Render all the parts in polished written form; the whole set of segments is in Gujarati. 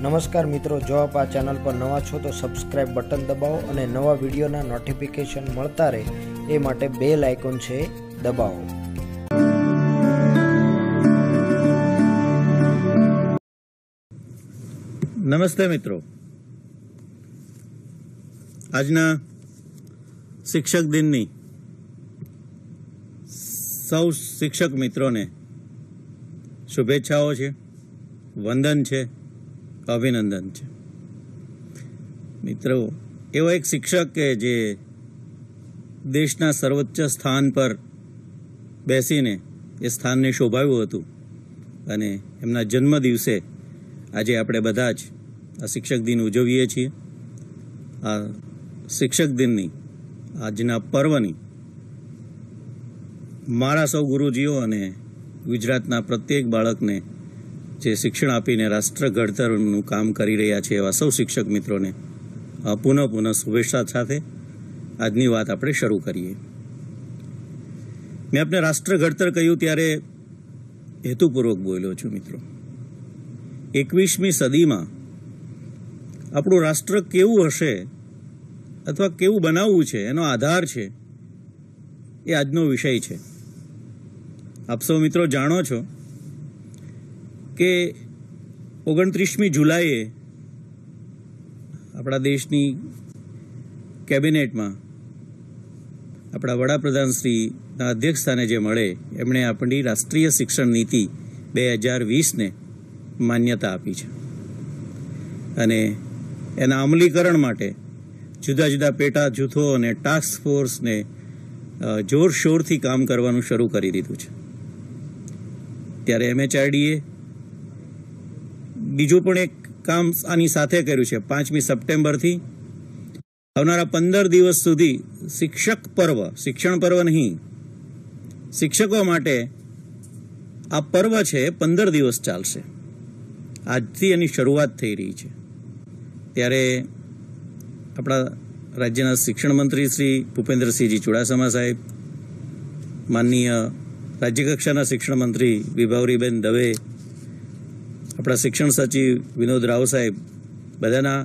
નમસ્કાર મિત્રો, જો આપ આ ચેનલ પર નવા છો તો સબસ્ક્રાઇબ બટન દબાવો અને નવા વિડીયોના નોટિફિકેશન મળતા રહે એ માટે બેલ આઇકોન છે દબાવો। નમસ્તે મિત્રો, આજના શિક્ષક દિનની સૌ શિક્ષક મિત્રોને શુભેચ્છાઓ છે, વંદન છે, અભિનંદન છે। મિત્રો, એવો એક શિક્ષક કે જે દેશના સર્વોચ્ચ સ્થાન પર બેસીને એ સ્થાનને શોભાવ્યું હતું અને એમના જન્મ દિવસે આજે આપણે બધા જ આ શિક્ષક દિન ઉજવીએ છીએ। આ શિક્ષક દિનની આજના પર્વની મારા સૌ ગુરુજીઓ અને ગુજરાતના પ્રત્યેક બાળકને જે શિક્ષણ આપીને રાષ્ટ્ર ઘડતરનું કામ કરી રહ્યા છે એવા સૌ શિક્ષક મિત્રોને પુનઃ શુભેચ્છા સાથે આજની વાત આપણે શરૂ કરીએ। મેં આપને રાષ્ટ્ર ઘડતર કહ્યું ત્યારે હેતુપૂર્વક બોલ્યો છું મિત્રો। 21મી સદીમાં આપણું રાષ્ટ્ર કેવું હશે અથવા કેવું બનાવવું છે એનો આધાર છે એ આજનો વિષય છે। આપ સૌ મિત્રો જાણો છો કે 29મી જુલાઈએ આપણા દેશની કેબિનેટમાં આપણા વડાપ્રધાન શ્રીના અધ્યક્ષસ્થાને જે મળે એમણે આપણી રાષ્ટ્રીય શિક્ષણ નીતિ 2020ને માન્યતા આપી છે અને એના અમલીકરણ માટે જુદા જુદા પેટા જૂથો અને ટાસ્ક ફોર્સને જોરશોરથી કામ કરવાનું શરૂ કરી દીધું છે। ત્યારે MHRDએ બીજું પણ એક કામ આની સાથે કર્યું છે। 5મી સપ્ટેમ્બરથી આવનારા 15 દિવસ સુધી શિક્ષણ પર્વ નહીં, શિક્ષકો માટે આ પર્વ છે 15 દિવસ ચાલશે। આજથી એની શરૂઆત થઈ રહી છે। ત્યારે આપણા રાજ્યના શિક્ષણ મંત્રી શ્રી ભૂપેન્દ્રસિંહજી ચુડાસમા સાહેબ, માનનીય રાજ્યકક્ષાના શિક્ષણ મંત્રી વિભાવરીબેન દવે, આપણા શિક્ષણ સચિવ વિનોદ રાવ સાહેબ, બધાના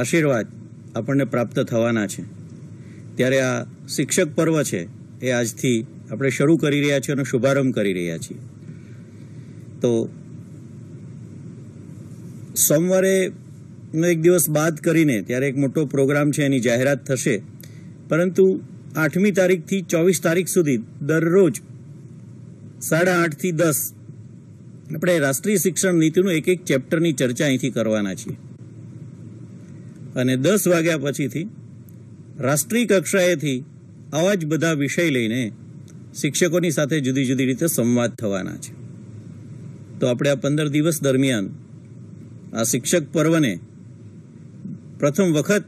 આશીર્વાદ આપણને પ્રાપ્ત થવાના છે। ત્યારે આ શિક્ષક પર્વ છે એ આજથી આપણે શરૂ કરી રહ્યા છીએ અને શુભારંભ કરી રહ્યા છીએ। તો સોમવારે એક દિવસ બાદ કરીને ત્યારે એક મોટો પ્રોગ્રામ છે એની જાહેરાત થશે, પરંતુ 8મી તારીખથી 24 તારીખ સુધી દરરોજ 8:30 થી 10 આપણે રાષ્ટ્રીય શિક્ષણ નીતિનું એક ચેપ્ટરની ચર્ચા અહીંથી કરવાના છીએ અને 10 વાગ્યા પછીથી રાષ્ટ્રીય કક્ષાએથી આવા જ બધા વિષય લઈને શિક્ષકોની સાથે જુદી જુદી રીતે સંવાદ થવાના છે। તો આપણે આ 15 દિવસ દરમિયાન આ શિક્ષક પર્વને પ્રથમ વખત,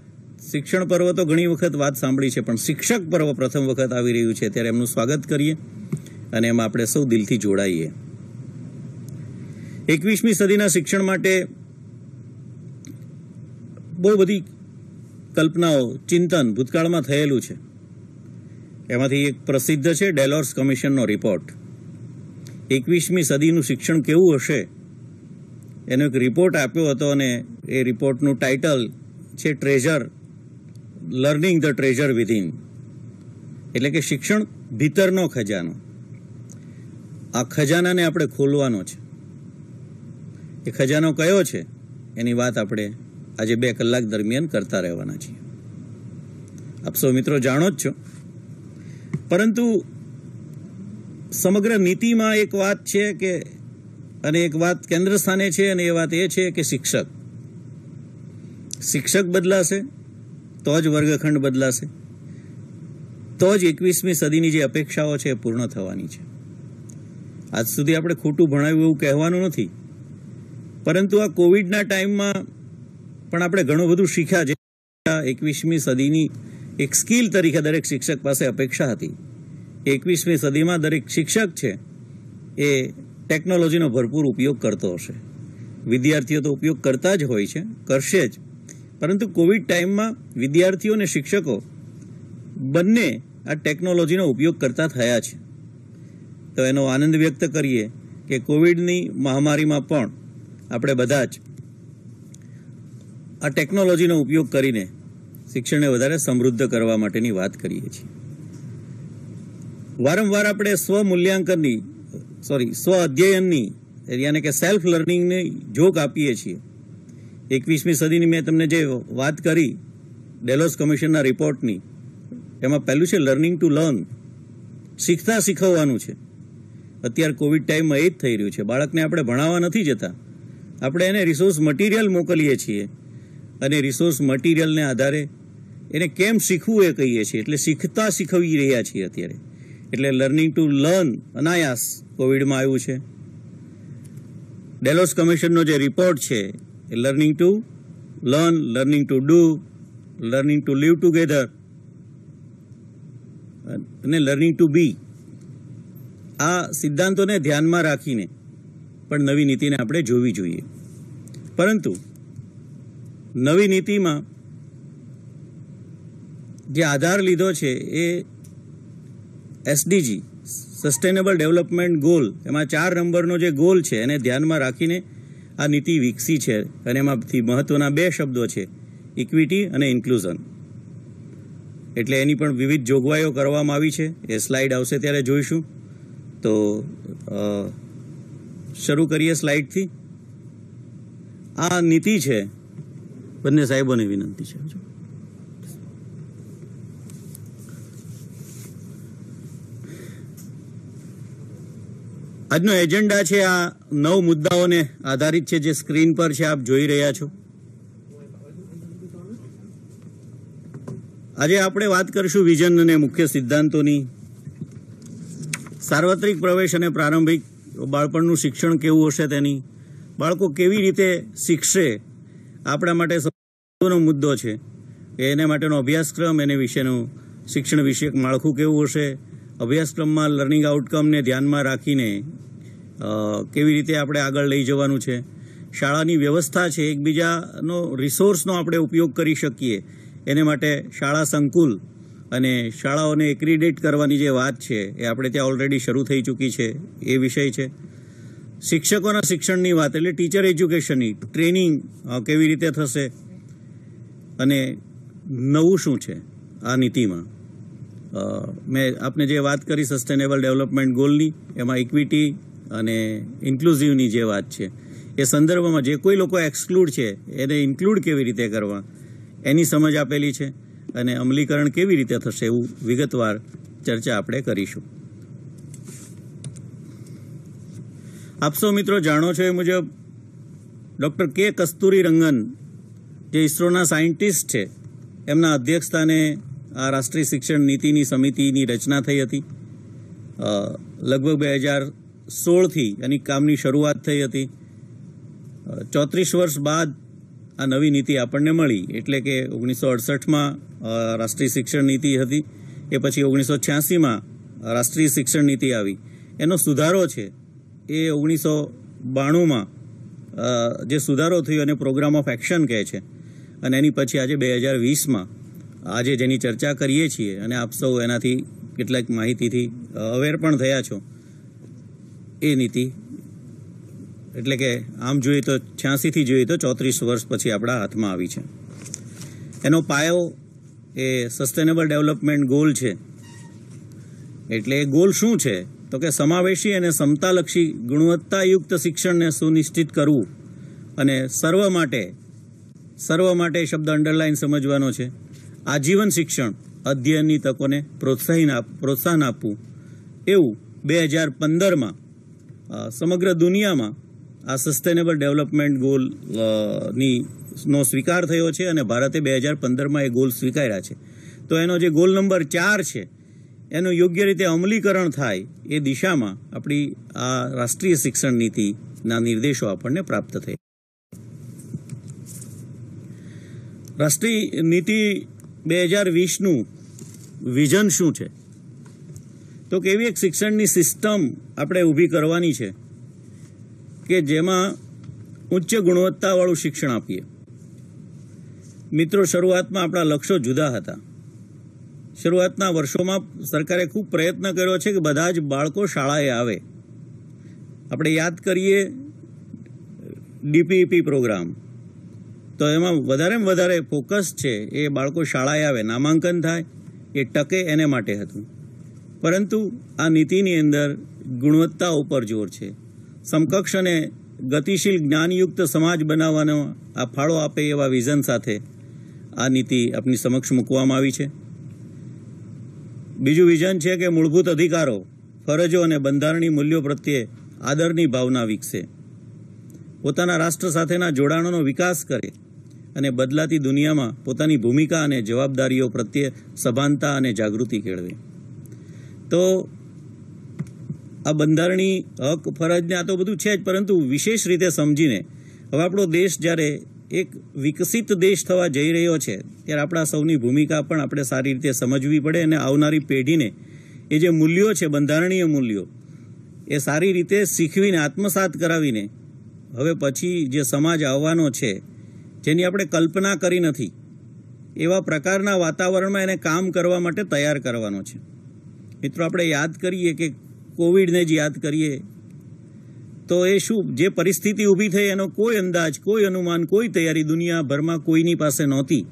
શિક્ષણ પર્વ તો ઘણી વખત વાત સાંભળી છે, પણ શિક્ષક પર્વ પ્રથમ વખત આવી રહ્યું છે ત્યારે એમનું સ્વાગત કરીએ અને એમાં આપણે સૌ દિલથી જોડાઈએ। 21મી સદીના શિક્ષણ માટે બહુ બધી કલ્પનાઓ, ચિંતન ભૂતકાળમાં થયેલું છે। એમાંથી એક પ્રસિદ્ધ છે ડેલોર્સ કમિશનનો રિપોર્ટ। 21મી સદીનું શિક્ષણ કેવું હશે એનો એક રિપોર્ટ આપ્યો હતો અને એ રિપોર્ટનું ટાઇટલ છે treasure, learning the treasure within, એટલે કે શિક્ષણ ભીતરનો ખજાનો। આ ખજાનાને આપણે ખોલવાનો છે। એ ખજાનો કયો છે એની વાત આપણે આજે 2 કલાક દરમિયાન કરતા રહેવાના છીએ। આપ સૌ મિત્રો જાણો જ છો, પરંતુ સમગ્ર નીતિમાં એક વાત છે કે, અને એક વાત કેન્દ્ર સ્થાને છે, અને એ વાત એ છે કે શિક્ષક બદલાશે તો જ વર્ગખંડ બદલાશે, તો જ 21મી સદીની જે અપેક્ષાઓ છે એ પૂર્ણ થવાની છે। આજ સુધી આપણે ખોટું ભણાવ્યું એવું કહેવાનું નથી, પરંતુ આ કોવિડના ટાઈમમાં પણ આપણે ઘણું બધું શીખ્યા છે। 21મી સદીની એક સ્કિલ તરીકે દરેક શિક્ષક પાસે અપેક્ષા હતી। 21મી સદીમાં દરેક શિક્ષક છે એ ટેકનોલોજીનો ભરપૂર ઉપયોગ કરતો હશે। વિદ્યાર્થીઓ તો ઉપયોગ કરતા જ હોય છે, કરશે જ, પરંતુ કોવિડ ટાઈમમાં વિદ્યાર્થીઓ અને શિક્ષકો બંને આ ટેકનોલોજીનો ઉપયોગ કરતા થયા છે। તો એનો આનંદ વ્યક્ત કરીએ કે કોવિડની મહામારીમાં પણ આપણે બધા જ આ ટેકનોલોજીનો ઉપયોગ કરીને શિક્ષણને વધારે સમૃદ્ધ કરવા માટેની વાત કરીએ છીએ. વારંવાર આપણે સ્વ અધ્યયનની યાની કે સેલ્ફ લર્નિંગની જોક આપીએ છીએ. 21મી સદીની મેં તમને જે વાત કરી ડેલોસ કમિશનના રિપોર્ટની, એમાં પહેલું છે લર્નિંગ ટુ લર્ન, શીખતા શીખવવાનું છે. અત્યારે કોવિડ ટાઈમમાં એ જ થઈ રહ્યું છે. બાળકને આપણે ભણાવવા નથી જતા, આપણે એને રિસોર્સ મટીરિયલ મોકલીએ છીએ અને રિસોર્સ મટીરિયલને આધારે એને કેમ શીખવું એ કહીએ છીએ. એટલે શીખતા શીખવી રહ્યા છીએ અત્યારે. એટલે લર્નિંગ ટુ લર્ન અનાયાસ કોવિડમાં આવ્યું છે. ડેલોસ કમિશનનો જે રિપોર્ટ છે એ learning to learn, learning to do, learning to live together અને લર્નિંગ ટુ બી, આ સિદ્ધાંતોને ધ્યાનમાં રાખીને પણ નવી નીતિને આપણે જોવી જોઈએ. પરંતુ નવી નીતિમાં જે આધાર લીધો છે એ SDG સસ્ટેનેબલ ડેવલપમેન્ટ ગોલ, એમાં 4 નંબરનો જે ગોલ છે એને ધ્યાનમાં રાખીને આ નીતિ વિકસી છે. અને એમાંથી મહત્વના 2 શબ્દો છે, ઇક્વિટી અને ઇન્ક્લુઝન. એટલે એની પણ વિવિધ જોગવાઈઓ કરવામાં આવી છે. એ સ્લાઇડ આવશે ત્યારે જોઈશું. તો શરૂ કરીએ સ્લાઇડથી. આ નીતિ છે, બંને સાહેબોને વિનંતી છે. આજનો એજન્ડા છે આ 9 મુદ્દાઓને આધારિત છે, જે સ્ક્રીન પર છે, આપ જોઈ રહ્યા છો. આજે આપણે વાત કરીશું વિઝન અને મુખ્ય સિદ્ધાંતોની. સાર્વત્રિક પ્રવેશ અને પ્રારંભિક બાળપણનું શિક્ષણ કેવું હશે તેની, બાળકો કેવી રીતે શીખશે, આપણા માટે સૌનો મુદ્દો છે. એને માટેનો અભ્યાસક્રમ, એને વિશેનું શિક્ષણ વિષયક માળખું કેવું હશે, અભ્યાસક્રમમાં લર્નિંગ આઉટકમને ધ્યાનમાં રાખીને કેવી રીતે આપણે આગળ લઈ જવાનું છે, શાળાની વ્યવસ્થા છે, એકબીજાનો રિસોર્સનો આપણે ઉપયોગ કરી શકીએ એને માટે શાળા સંકુલ અને શાળાઓને એક્રિડેટ કરવાની જે વાત છે એ આપણે ત્યાં ઓલરેડી શરૂ થઈ ચૂકી છે, એ વિષય છે. શિક્ષકોના શિક્ષણની વાત એટલે ટીચર એજ્યુકેશનની ટ્રેનિંગ કેવી રીતે થશે અને નવું શું છે આ નીતિમાં. મેં આપને જે વાત કરી સસ્ટેનેબલ ડેવલપમેન્ટ ગોલની, એમાં ઇક્વિટી અને ઇન્ક્લુઝિવની જે વાત છે એ સંદર્ભમાં જે કોઈ લોકો એક્સક્લુડ છે એને ઇન્ક્લુડ કેવી રીતે કરવા એની સમજ આપેલી છે અને અમલીકરણ કેવી રીતે થશે એવું વિગતવાર ચર્ચા આપણે કરીશું. આપ સૌ મિત્રો જાણો છો એ મુજબ ડૉક્ટર કે કસ્તુરી રંગન, જે ઇસરોના સાયન્ટિસ્ટ છે, એમના અધ્યક્ષસ્થાને આ રાષ્ટ્રીય શિક્ષણ નીતિની સમિતિની રચના થઈ હતી. લગભગ 2016થી એની કામની શરૂઆત થઈ હતી. 34 વર્ષ બાદ આ નવી નીતિ આપણને મળી. એટલે કે 1968માં રાષ્ટ્રીય શિક્ષણ નીતિ હતી, એ પછી 1986માં રાષ્ટ્રીય શિક્ષણ નીતિ આવી. એનો સુધારો છે એ 1992માં જે સુધારો થયો એને પ્રોગ્રામ ઓફ એક્શન કહે છે. અને એની પછી આજે 2020માં આજે જેની ચર્ચા કરીએ છીએ અને આપ સૌ એનાથી કેટલાક માહિતીથી અવેર પણ થયા છો, એ નીતિ એટલે કે આમ જોઈએ તો 86થી જોઈએ તો 34 વર્ષ પછી આપણા હાથમાં આવી છે. એનો પાયો એ સસ્ટેનેબલ ડેવલપમેન્ટ ગોલ છે. એટલે એ ગોલ શું છે તો કે સમાવેશી અને સમતાલક્ષી ગુણવત્તાયુક્ત શિક્ષણને સુનિશ્ચિત કરવું અને સર્વ માટે શબ્દ અંડરલાઈન સમજવાનો છે. આજીવન શિક્ષણ, અધ્યયનની તકોને પ્રોત્સાહન આપવું, એવું 2015માં સમગ્ર દુનિયામાં આ સસ્ટેનેબલ ડેવલપમેન્ટ ગોલ નો સ્વીકાર થયો છે અને ભારતે 2015માં એ ગોલ સ્વીકાર્યા છે. તો એનો જે ગોલ નંબર 4 છે એનું યોગ્ય રીતે અમલીકરણ થાય એ દિશામાં આપણી આ રાષ્ટ્રીય શિક્ષણ નીતિના નિર્દેશો આપણને પ્રાપ્ત થયા. રાષ્ટ્રીય નીતિ 2020નું વિઝન શું છે તો કે એવી એક શિક્ષણની સિસ્ટમ આપણે ઊભી કરવાની છે કે જેમાં ઉચ્ચ ગુણવત્તાવાળું શિક્ષણ આપીએ. મિત્રો, શરૂઆતમાં આપણા લક્ષ્યો જુદા હતા. શરૂઆતના વર્ષોમાં સરકારે ખૂબ પ્રયત્ન કર્યો છે કે બધા જ બાળકો શાળાએ આવે. આપણે યાદ કરીએ DPEP પ્રોગ્રામ, તો એમાં વધારેમાં વધારે ફોકસ છે એ બાળકો શાળાએ આવે, નામાંકન થાય, એ ટકે એને માટે હતું. પરંતુ આ નીતિની અંદર ગુણવત્તા ઉપર જોર છે. સમકક્ષ અને ગતિશીલ જ્ઞાનયુક્ત સમાજ બનાવવાનો આ ફાળો આપે એવા વિઝન સાથે આ નીતિ આપની સમક્ષ મૂકવામાં આવી છે. બીજું વિઝન છે કે મૂળભૂત અધિકારો, ફરજો અને બંધારણીય મૂલ્યો પ્રત્યે આદરની ભાવના વિકસે, પોતાના રાષ્ટ્ર સાથેના જોડાણોનો વિકાસ કરે અને બદલાતી દુનિયામાં પોતાની ભૂમિકા અને જવાબદારીઓ પ્રત્યે સભાનતા અને જાગૃતિ કેળવે. તો આ બંધારણીય હક ફરજને આ તો બધું છે જ, પરંતુ વિશેષ રીતે સમજીને હવે આપણો દેશ જ્યારે એક વિકસિત દેશ થવા જઈ રહ્યો છે ત્યારે આપણા સૌની ભૂમિકા પણ આપણે સારી રીતે સમજવી પડે અને આવનારી પેઢીને એ જે મૂલ્યો છે, બંધારણીય મૂલ્યો, એ સારી રીતે શીખવીને આત્મસાત કરાવીને હવે પછી જે સમાજ આવવાનો છે જેની આપણે કલ્પના કરી નથી એવા પ્રકારના વાતાવરણમાં એને કામ કરવા માટે તૈયાર કરવાનો છે. મિત્રો, આપણે યાદ કરીએ કે કોવિડને જ યાદ કરીએ તો એ શું જે પરિસ્થિતિ ઊભી થઈ એનો કોઈ અંદાજ, કોઈ અનુમાન, કોઈ તૈયારી દુનિયાભરમાં કોઈની પાસે નહોતી.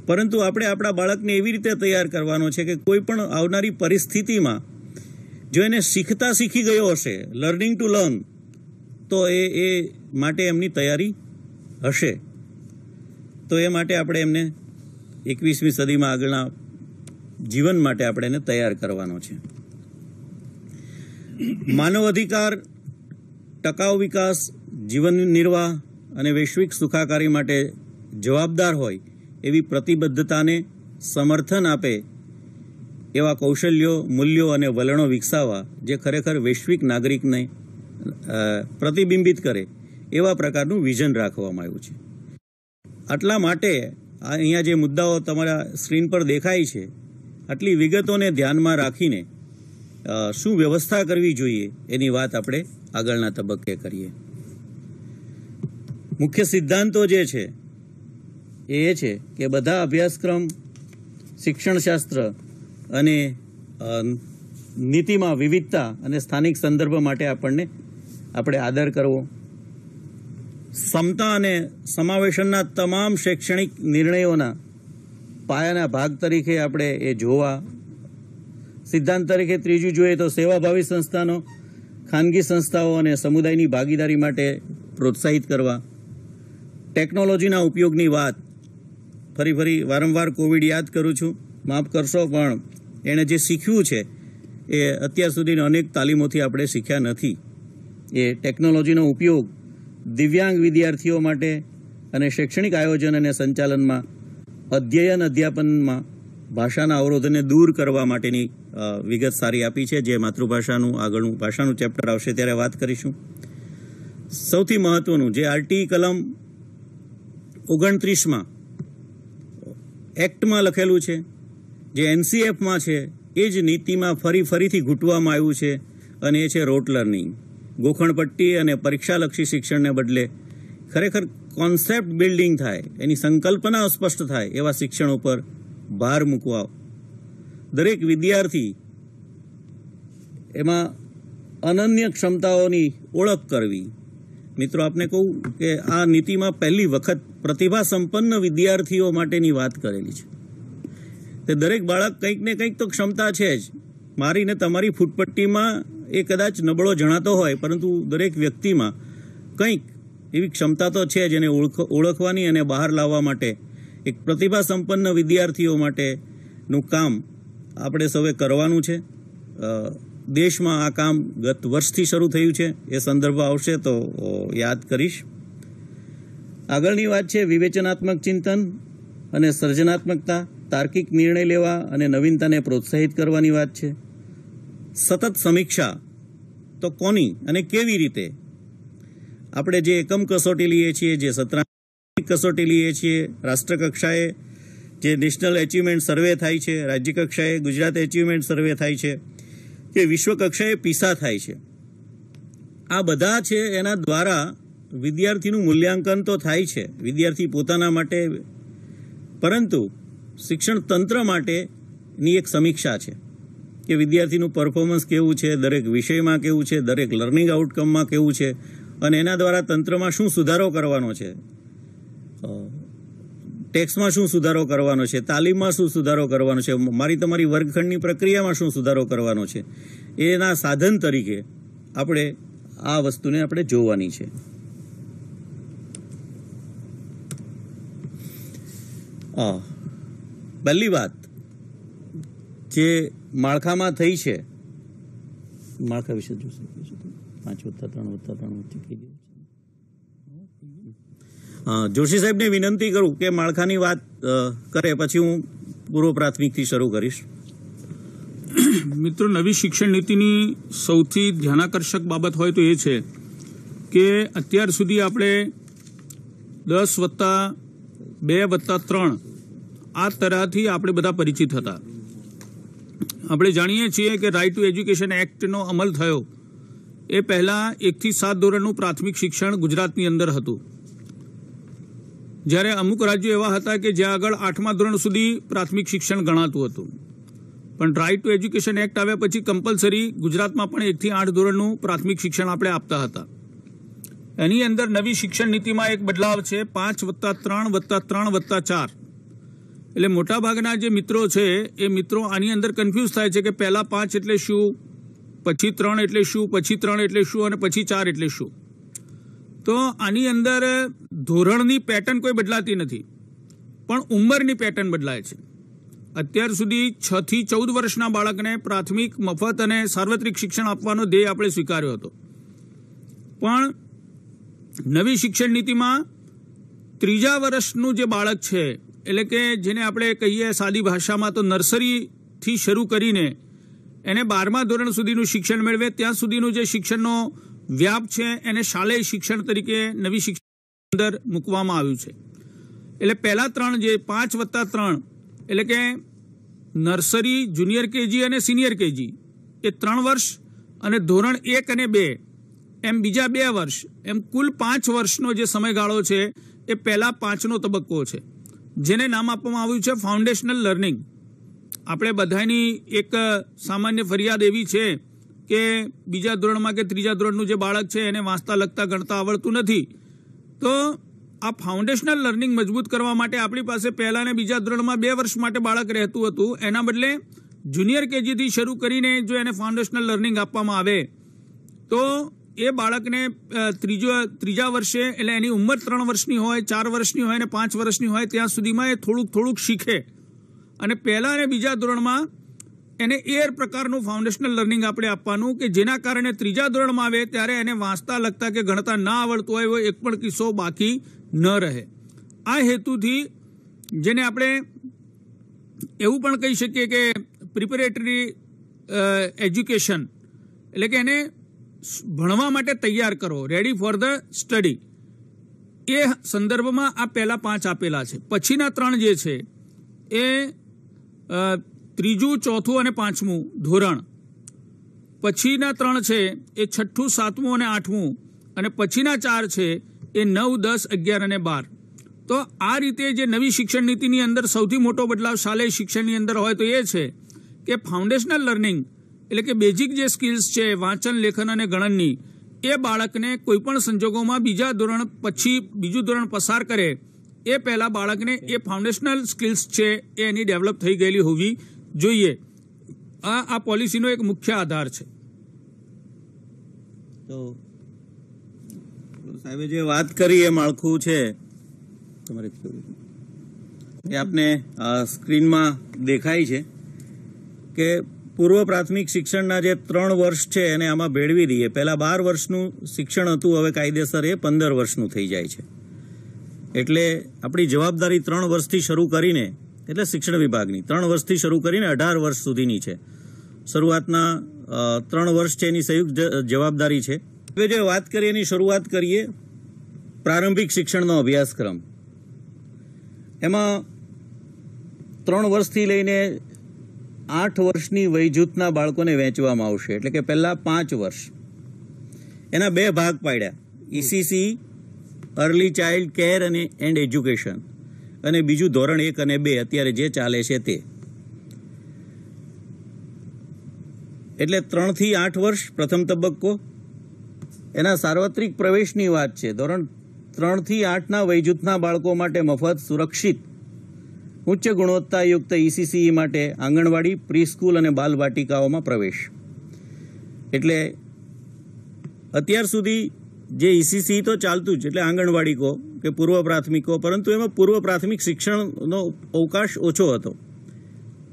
પરંતુ આપણે આપણા બાળકને એવી રીતે તૈયાર કરવાનો છે કે કોઈ પણ આવનારી પરિસ્થિતિમાં જો એને શીખતા શીખી ગયો હશે, લર્નિંગ ટુ લર્ન, તો એ માટે એમની તૈયારી હશે. તો એ માટે આપણે એમને 21મી સદીમાં આગળના જીવન માટે આપણે એને તૈયાર કરવાનો છે. માનવ અધિકાર, ટકાઉ વિકાસ, જીવન નિર્વાહ અને વૈશ્વિક સુખાકારી માટે જવાબદાર હોય એવી પ્રતિબદ્ધતાને સમર્થન આપે એવા કૌશલ્યો, મૂલ્યો અને વલણો વિકસાવવા જે ખરેખર વૈશ્વિક નાગરિકને પ્રતિબિંબિત કરે એવા પ્રકારનું વિઝન રાખવામાં આવ્યું છે. આટલા માટે અહીંયા જે મુદ્દાઓ તમારા સ્ક્રીન પર દેખાય છે, આટલી વિગતોને ધ્યાનમાં રાખીને શું વ્યવસ્થા કરવી જોઈએ એની વાત આપણે આગળના તબક્કે કરીએ. મુખ્ય સિદ્ધાંતો જે છે એ છે કે બધા અભ્યાસક્રમ, શિક્ષણશાસ્ત્ર અને નીતિમાં વિવિધતા અને સ્થાનિક સંદર્ભ માટે આપણે આદર કરવો. સમતા અને સમાવેશનના તમામ શૈક્ષણિક નિર્ણયોના પાયાના ભાગ તરીકે આપણે એ જોવા. સિદ્ધાંત તરીકે ત્રીજું જોઈએ તો સેવાભાવી સંસ્થાનો, ખાનગી સંસ્થાઓ અને સમુદાયની ભાગીદારી માટે પ્રોત્સાહિત કરવા. ટેકનોલોજીના ઉપયોગની વાત ફરી વારંવાર કોવિડ યાદ કરું છું, માફ કરશો, પણ એણે જે શીખ્યું છે એ અત્યાર સુધીની અનેક તાલીમોથી આપણે શીખ્યા નથી. એ ટેકનોલોજીનો ઉપયોગ દિવ્યાંગ વિદ્યાર્થીઓ માટે અને શૈક્ષણિક આયોજન અને સંચાલનમાં, અધ્યાપનમાં ભાષાના અવરોધને દૂર કરવા માટેની વિગત સારી આપી છે, જે માતૃભાષાનું આગળનું ભાષાનું ચેપ્ટર આવશે ત્યારે વાત કરીશું. સૌથી મહત્વનું જે આરટી કલમ 29માં એક્ટમાં લખેલું છે, જે એનસીએફમાં છે, એ જ નીતિમાં ફરીથી ઘૂંટવામાં આવ્યું છે અને એ છે રોટ લર્નિંગ. ગોખણપટ્ટી અને પરીક્ષાલક્ષી શિક્ષણને બદલે ખરેખર કોન્સેપ્ટ બિલ્ડિંગ થાય, એની સંકલ્પના સ્પષ્ટ થાય એવા શિક્ષણ ઉપર ભાર મૂકવા. દરેક વિદ્યાર્થી એમાં અનન્ય ક્ષમતાઓની ઓળખ કરવી. મિત્રો, આપને કહું કે આ નીતિમાં પહેલી વખત પ્રતિભા સંપન્ન વિદ્યાર્થીઓ માટેની વાત કરેલી છે. તે દરેક બાળક કંઈક ને કંઈક તો ક્ષમતા છે જ. મારી ને તમારી ફૂટપટ્ટીમાં એ કદાચ નબળો જણાતો હોય, પરંતુ દરેક વ્યક્તિમાં કંઈક એવી ક્ષમતા તો છે જેને ઓળખવાની અને બહાર લાવવા માટે એક પ્રતિભા સંપન્ન વિદ્યાર્થીઓ માટેનું કામ આપણે સૌએ કરવાનું છે. દેશમાં આ કામ ગત વર્ષથી શરૂ થયું છે, એ સંદર્ભ આવશે તો યાદ કરીશ. આગળની વાત છે વિવેચનાત્મક ચિંતન અને સર્જનાત્મકતા, તાર્કિક નિર્ણય લેવા અને નવીનતાને પ્રોત્સાહિત કરવાની વાત છે. સતત સમીક્ષા તો કોની અને કેવી રીતે? આપણે જે એકમ કસોટી લઈએ છીએ, જે સત્રાંતિક કસોટી લઈએ છીએ, રાષ્ટ્રકક્ષાએ જે નેશનલ એચિવમેન્ટ સર્વે થાય છે, રાજ્ય કક્ષાએ ગુજરાત એચિવમેન્ટ સર્વે થાય છે, કે વિશ્વ કક્ષાએ પીસા થાય છે, આ બધા છે એના દ્વારા વિદ્યાર્થીનું મૂલ્યાંકન તો થાય છે વિદ્યાર્થી પોતાના માટે, પરંતુ શિક્ષણ તંત્ર માટેની એક સમીક્ષા છે કે વિદ્યાર્થીનું પરફોર્મન્સ કેવું છે, દરેક વિષયમાં કેવું છે, દરેક લર્નિંગ આઉટકમમાં કેવું છે, અને એના દ્વારા તંત્રમાં શું સુધારો કરવાનો છે. ટેક્સમાં શું સુધારો કરવાનો છે, તાલીમમાં શું સુધારો કરવાનો છે, મારી તમારી વર્ગખંડની પ્રક્રિયામાં શું સુધારો કરવાનો છે, એના સાધન તરીકે આપણે આ વસ્તુને આપણે જોવાની છે. પહેલી વાત જે માળખામાં થઈ છે, માળખા વિશે જોશે 5+3+3 વચ્ચે કહી દઉં. જોશી સાહેબને વિનંતી કરું કે માળખાની વાત કરે, પછી હું પૂર્વ પ્રાથમિકથી શરૂ કરીશ. મિત્રો, નવી શિક્ષણ નીતિની સૌથી ધ્યાનાકર્ષક બાબત હોય તો એ છે કે અત્યાર સુધી આપણે 10+2+3 આ તરહથી આપણે બધા પરિચિત હતા. આપણે જાણીએ છીએ કે રાઇટ ટુ એજ્યુકેશન એક્ટનો અમલ થયો એ પહેલાં 1 થી 7 ધોરણનું પ્રાથમિક શિક્ષણ ગુજરાતની અંદર હતું, જ્યારે અમુક રાજ્યો એવા હતા કે જ્યાં આગળ 8મા ધોરણ સુધી પ્રાથમિક શિક્ષણ ગણાતું હતું. પણ રાઇટ ટુ એજ્યુકેશન એક્ટ આવ્યા પછી કમ્પલસરી ગુજરાતમાં પણ 1 થી 8 ધોરણનું પ્રાથમિક શિક્ષણ આપણે આપતા હતા. એની અંદર નવી શિક્ષણ નીતિમાં એક બદલાવ છે, 5+3+3+4. એટલે મોટાભાગના જે મિત્રો છે એ મિત્રો આની અંદર કન્ફ્યુઝ થાય છે કે પહેલા 5 એટલે શું, પછી 3 એટલે શું, પછી 3 એટલે શું અને પછી 4 એટલે શું. તો આની અંદર ધોરણની પેટર્ન કોઈ બદલાતી નથી, પણ ઉંમરની પેટર્ન બદલાય છે. અત્યાર સુધી 6 થી 14 વર્ષના બાળકને પ્રાથમિક, મફત અને સાર્વત્રિક શિક્ષણ આપવાનો ધ્યેય આપણે સ્વીકાર્યો હતો. પણ નવી શિક્ષણ નીતિમાં 3જા વર્ષનું જે બાળક છે, એટલે કે જેને આપણે કહીએ સાદી ભાષામાં તો નર્સરીથી શરૂ કરીને એને 12મા ધોરણ સુધીનું શિક્ષણ મેળવે ત્યાં સુધીનું જે શિક્ષણનો વ્યાપ છે એને શાલેય શિક્ષણ તરીકે નવી શિક્ષણ અંદર મૂકવામાં આવ્યું છે. એટલે પહેલા 3 જે 5+3 એટલે કે નર્સરી, જુનિયર કેજી અને સિનિયર કેજી એ 3 વર્ષ અને ધોરણ 1 અને 2 એમ બીજા 2 વર્ષ, એમ કુલ 5 વર્ષનો જે સમયગાળો છે એ પહેલા 5નો તબક્કો છે, જેને નામ આપવામાં આવ્યું છે ફાઉન્ડેશનલ લર્નિંગ. આપણે બધાની એક સામાન્ય ફરિયાદ એવી છે કે બીજા ધોરણમાં કે 3જા ધોરણનું જે બાળક છે એને વાંચતા, લખતા, ગણતા આવડતું નથી. તો આ ફાઉન્ડેશનલ લર્નિંગ મજબૂત કરવા માટે આપણી પાસે પહેલા અને બીજા ધોરણમાં 2 વર્ષ માટે બાળક રહેતું હતું. એના બદલે જુનિયર કેજીથી શરૂ કરીને જો એને ફાઉન્ડેશનલ લર્નિંગ આપવામાં આવે તો એ બાળકને ત્રીજા વર્ષે, એટલે એની ઉંમર 3 વર્ષની હોય, 4 વર્ષની હોય અને 5 વર્ષની હોય ત્યાં સુધીમાં એ થોડુંક શીખે. અને પહેલા અને બીજા ધોરણમાં એને એ પ્રકારનું ફાઉન્ડેશનલ લર્નિંગ આપણે આપવાનું કે જેના કારણે 3જા ધોરણમાં આવે ત્યારે એને વાંચતા, લખતા કે ગણતા ના આવડતું હોય એવો એક પણ કિસ્સો બાકી ન રહે. આ હેતુથી જેને આપણે એવું પણ કહી શકીએ કે પ્રિપેરેટરી એજ્યુકેશન, એટલે કે એને ભણવા માટે તૈયાર કરો, રેડી ફોર ધ સ્ટડી, એ સંદર્ભમાં આ પહેલા 5 આપેલા છે. પછીના 3 જે છે એ 3જું, 4થું અને 5મું ધોરણ, પછીના 3 છે એ 6ઠું, 7મું અને 8મું, અને પછીના 4 છે એ 9, 10, 11 અને 12. તો આ રીતે જે નવી શિક્ષણ નીતિની અંદર સૌથી મોટો બદલાવ શાલેય શિક્ષણની અંદર હોય તો એ છે કે ફાઉન્ડેશનલ લર્નિંગ, એટલે કે બેઝિક જે સ્કિલ્સ છે વાંચન, લેખન અને ગણનની, એ બાળકને કોઈપણ સંજોગોમાં બીજું ધોરણ પસાર કરે એ પહેલા બાળકને એ ફાઉન્ડેશનલ સ્કિલ્સ છે એ એની ડેવલપ થઈ ગયેલી હોવી જોઈએ. આ પોલિસીનો એક મુખ્ય આધાર છે. તો સાહેબે જે વાત કરી એ માળખું છે તમારે એ આપને સ્ક્રીનમાં દેખાય છે કે પૂર્વ પ્રાથમિક શિક્ષણના જે 3 વર્ષ છે એને આમાં ભેળવી દઈએ. પહેલા 12 વર્ષનું શિક્ષણ હતું, હવે કાયદેસર એ 15 વર્ષનું થઈ જાય છે. એટલે આપણી જવાબદારી 3 વર્ષથી શરૂ કરીને, એટલે શિક્ષણ વિભાગની 3 વર્ષથી શરૂ કરીને 18 વર્ષ સુધીની છે. શરૂઆતના 3 વર્ષ છે એની સંયુક્ત જવાબદારી છે. હવે જે વાત કરીએ એની શરૂઆત કરીએ પ્રારંભિક શિક્ષણનો અભ્યાસક્રમ. એમાં 3 વર્ષથી લઈને 8 વર્ષની વયજૂથના બાળકોને વહેંચવામાં આવશે. એટલે કે પહેલા 5 વર્ષ એના 2 ભાગ પાડ્યા, ECC early child care and education, અને બીજું ધોરણ 1 અને 2 અત્યારે જે ચાલે છે તે. એટલે 3 થી 8 વર્ષ પ્રથમ તબક્કો. એના સાર્વત્રિક પ્રવેશની વાત છે. ધોરણ 3 થી 8ના વયજૂથના બાળકો માટે મફત, સુરક્ષિત ઉચ્ચ ગુણવત્તાયુક્ત ECCE માટે આંગણવાડી, પ્રી સ્કૂલ અને બાલ વાટિકાઓમાં પ્રવેશ. એટલે અત્યાર સુધી જે ECCE તો ચાલતું જ, એટલે આંગણવાડી કે પૂર્વ પ્રાથમિકો, પરંતુ એમાં પૂર્વ પ્રાથમિક શિક્ષણનો અવકાશ ઓછો હતો.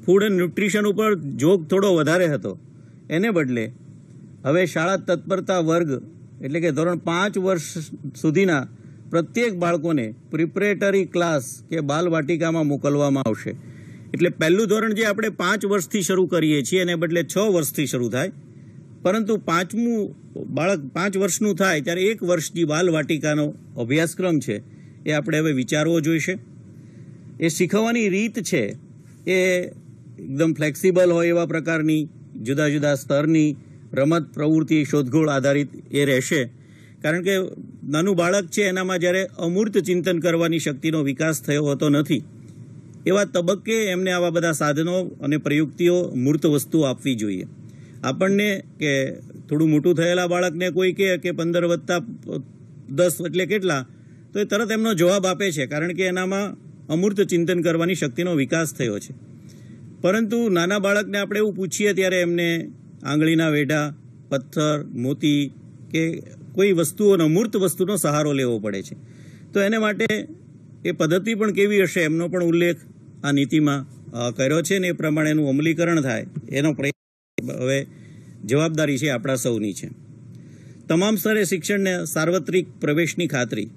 ફૂડ એન્ડ ન્યુટ્રિશન ઉપર જોગ થોડો વધારે હતો. એને બદલે હવે શાળા તત્પરતા વર્ગ એટલે કે ધોરણ 5 વર્ષ સુધીના પ્રત્યેક બાળકોને પ્રિપરેટરી ક્લાસ કે બાલ વાટિકામાં મોકલવામાં આવશે. એટલે પહેલું ધોરણ જે આપણે 5 વર્ષથી શરૂ કરીએ છીએ એને બદલે 6 વર્ષથી શરૂ થાય, પરંતુ 5મું બાળક 5 વર્ષનું થાય ત્યારે 1 વર્ષની બાલ વાટિકાનો અભ્યાસક્રમ છે એ આપણે હવે વિચારવો જોઈશે. એ શીખવવાની રીત છે એ એકદમ ફ્લેક્સિબલ હોય એવા પ્રકારની, જુદા જુદા સ્તરની રમત પ્રવૃત્તિ શોધખોળ આધારિત એ રહેશે. કારણ કે નાનું બાળક છે એનામાં જ્યારે અમૂર્ત ચિંતન કરવાની શક્તિનો વિકાસ થયો હોતો નથી, એવા તબક્કે એમને આવા બધા સાધનો અને પ્રયુક્તિઓ, મૂર્ત વસ્તુઓ આપવી જોઈએ. આપણને કે થોડું મોટું થયેલા બાળકને કોઈ કહે કે 15 + 10 એટલે કેટલા, તો એ તરત એમનો જવાબ આપે છે, કારણ કે એનામાં અમૂર્ત ચિંતન કરવાની શક્તિનો વિકાસ થયો છે. પરંતુ નાના બાળકને આપણે એવું પૂછીએ ત્યારે એમને આંગળીના વેઢા, પથ્થર, મોતી કે કોઈ વસ્તુઓનો, મૂર્ત વસ્તુનો સહારો લેવો પડે છે. તો એને માટે એ પદ્ધતિ પણ કેવી હશે એમનો પણ ઉલ્લેખ આ નીતિમાં કર્યો છે ને એ પ્રમાણે એનું અમલીકરણ થાય એનો પ્રયત્ન હવે જવાબદારી છે આપણા સૌની છે. તમામ સ્તરે શિક્ષણને સાર્વત્રિક પ્રવેશની ખાતરી.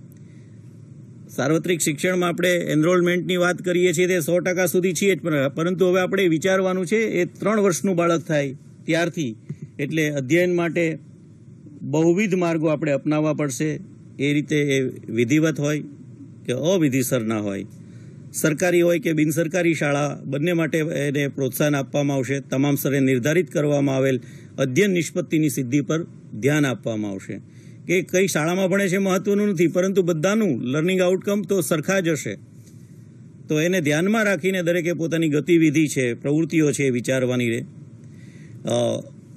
સાર્વત્રિક શિક્ષણમાં આપણે એનરોલમેન્ટની વાત કરીએ છીએ તે 100% સુધી છીએ જ, પરંતુ હવે આપણે વિચારવાનું છે એ 3 વર્ષનું બાળક થાય ત્યારથી, એટલે અધ્યયન માટે બહુવિધ માર્ગો આપણે અપનાવવા પડશે. એ રીતે એ વિધિવત હોય કે અવિધિસર ના હોય, સરકારી હોય કે બિનસરકારી શાળા, બંને માટે એને પ્રોત્સાહન આપવામાં આવશે. તમામ સ્તરે નિર્ધારિત કરવામાં આવેલ અધ્યયન નિષ્પત્તિની સિદ્ધિ પર ધ્યાન આપવામાં આવશે. કે કઈ શાળામાં ભણે છે મહત્વનું નથી, પરંતુ બધાનું લર્નિંગ આઉટકમ તો સરખા જ હશે. તો એને ધ્યાનમાં રાખીને દરેકે પોતાની ગતિવિધિ છે, પ્રવૃત્તિઓ છે વિચારવાની રહે.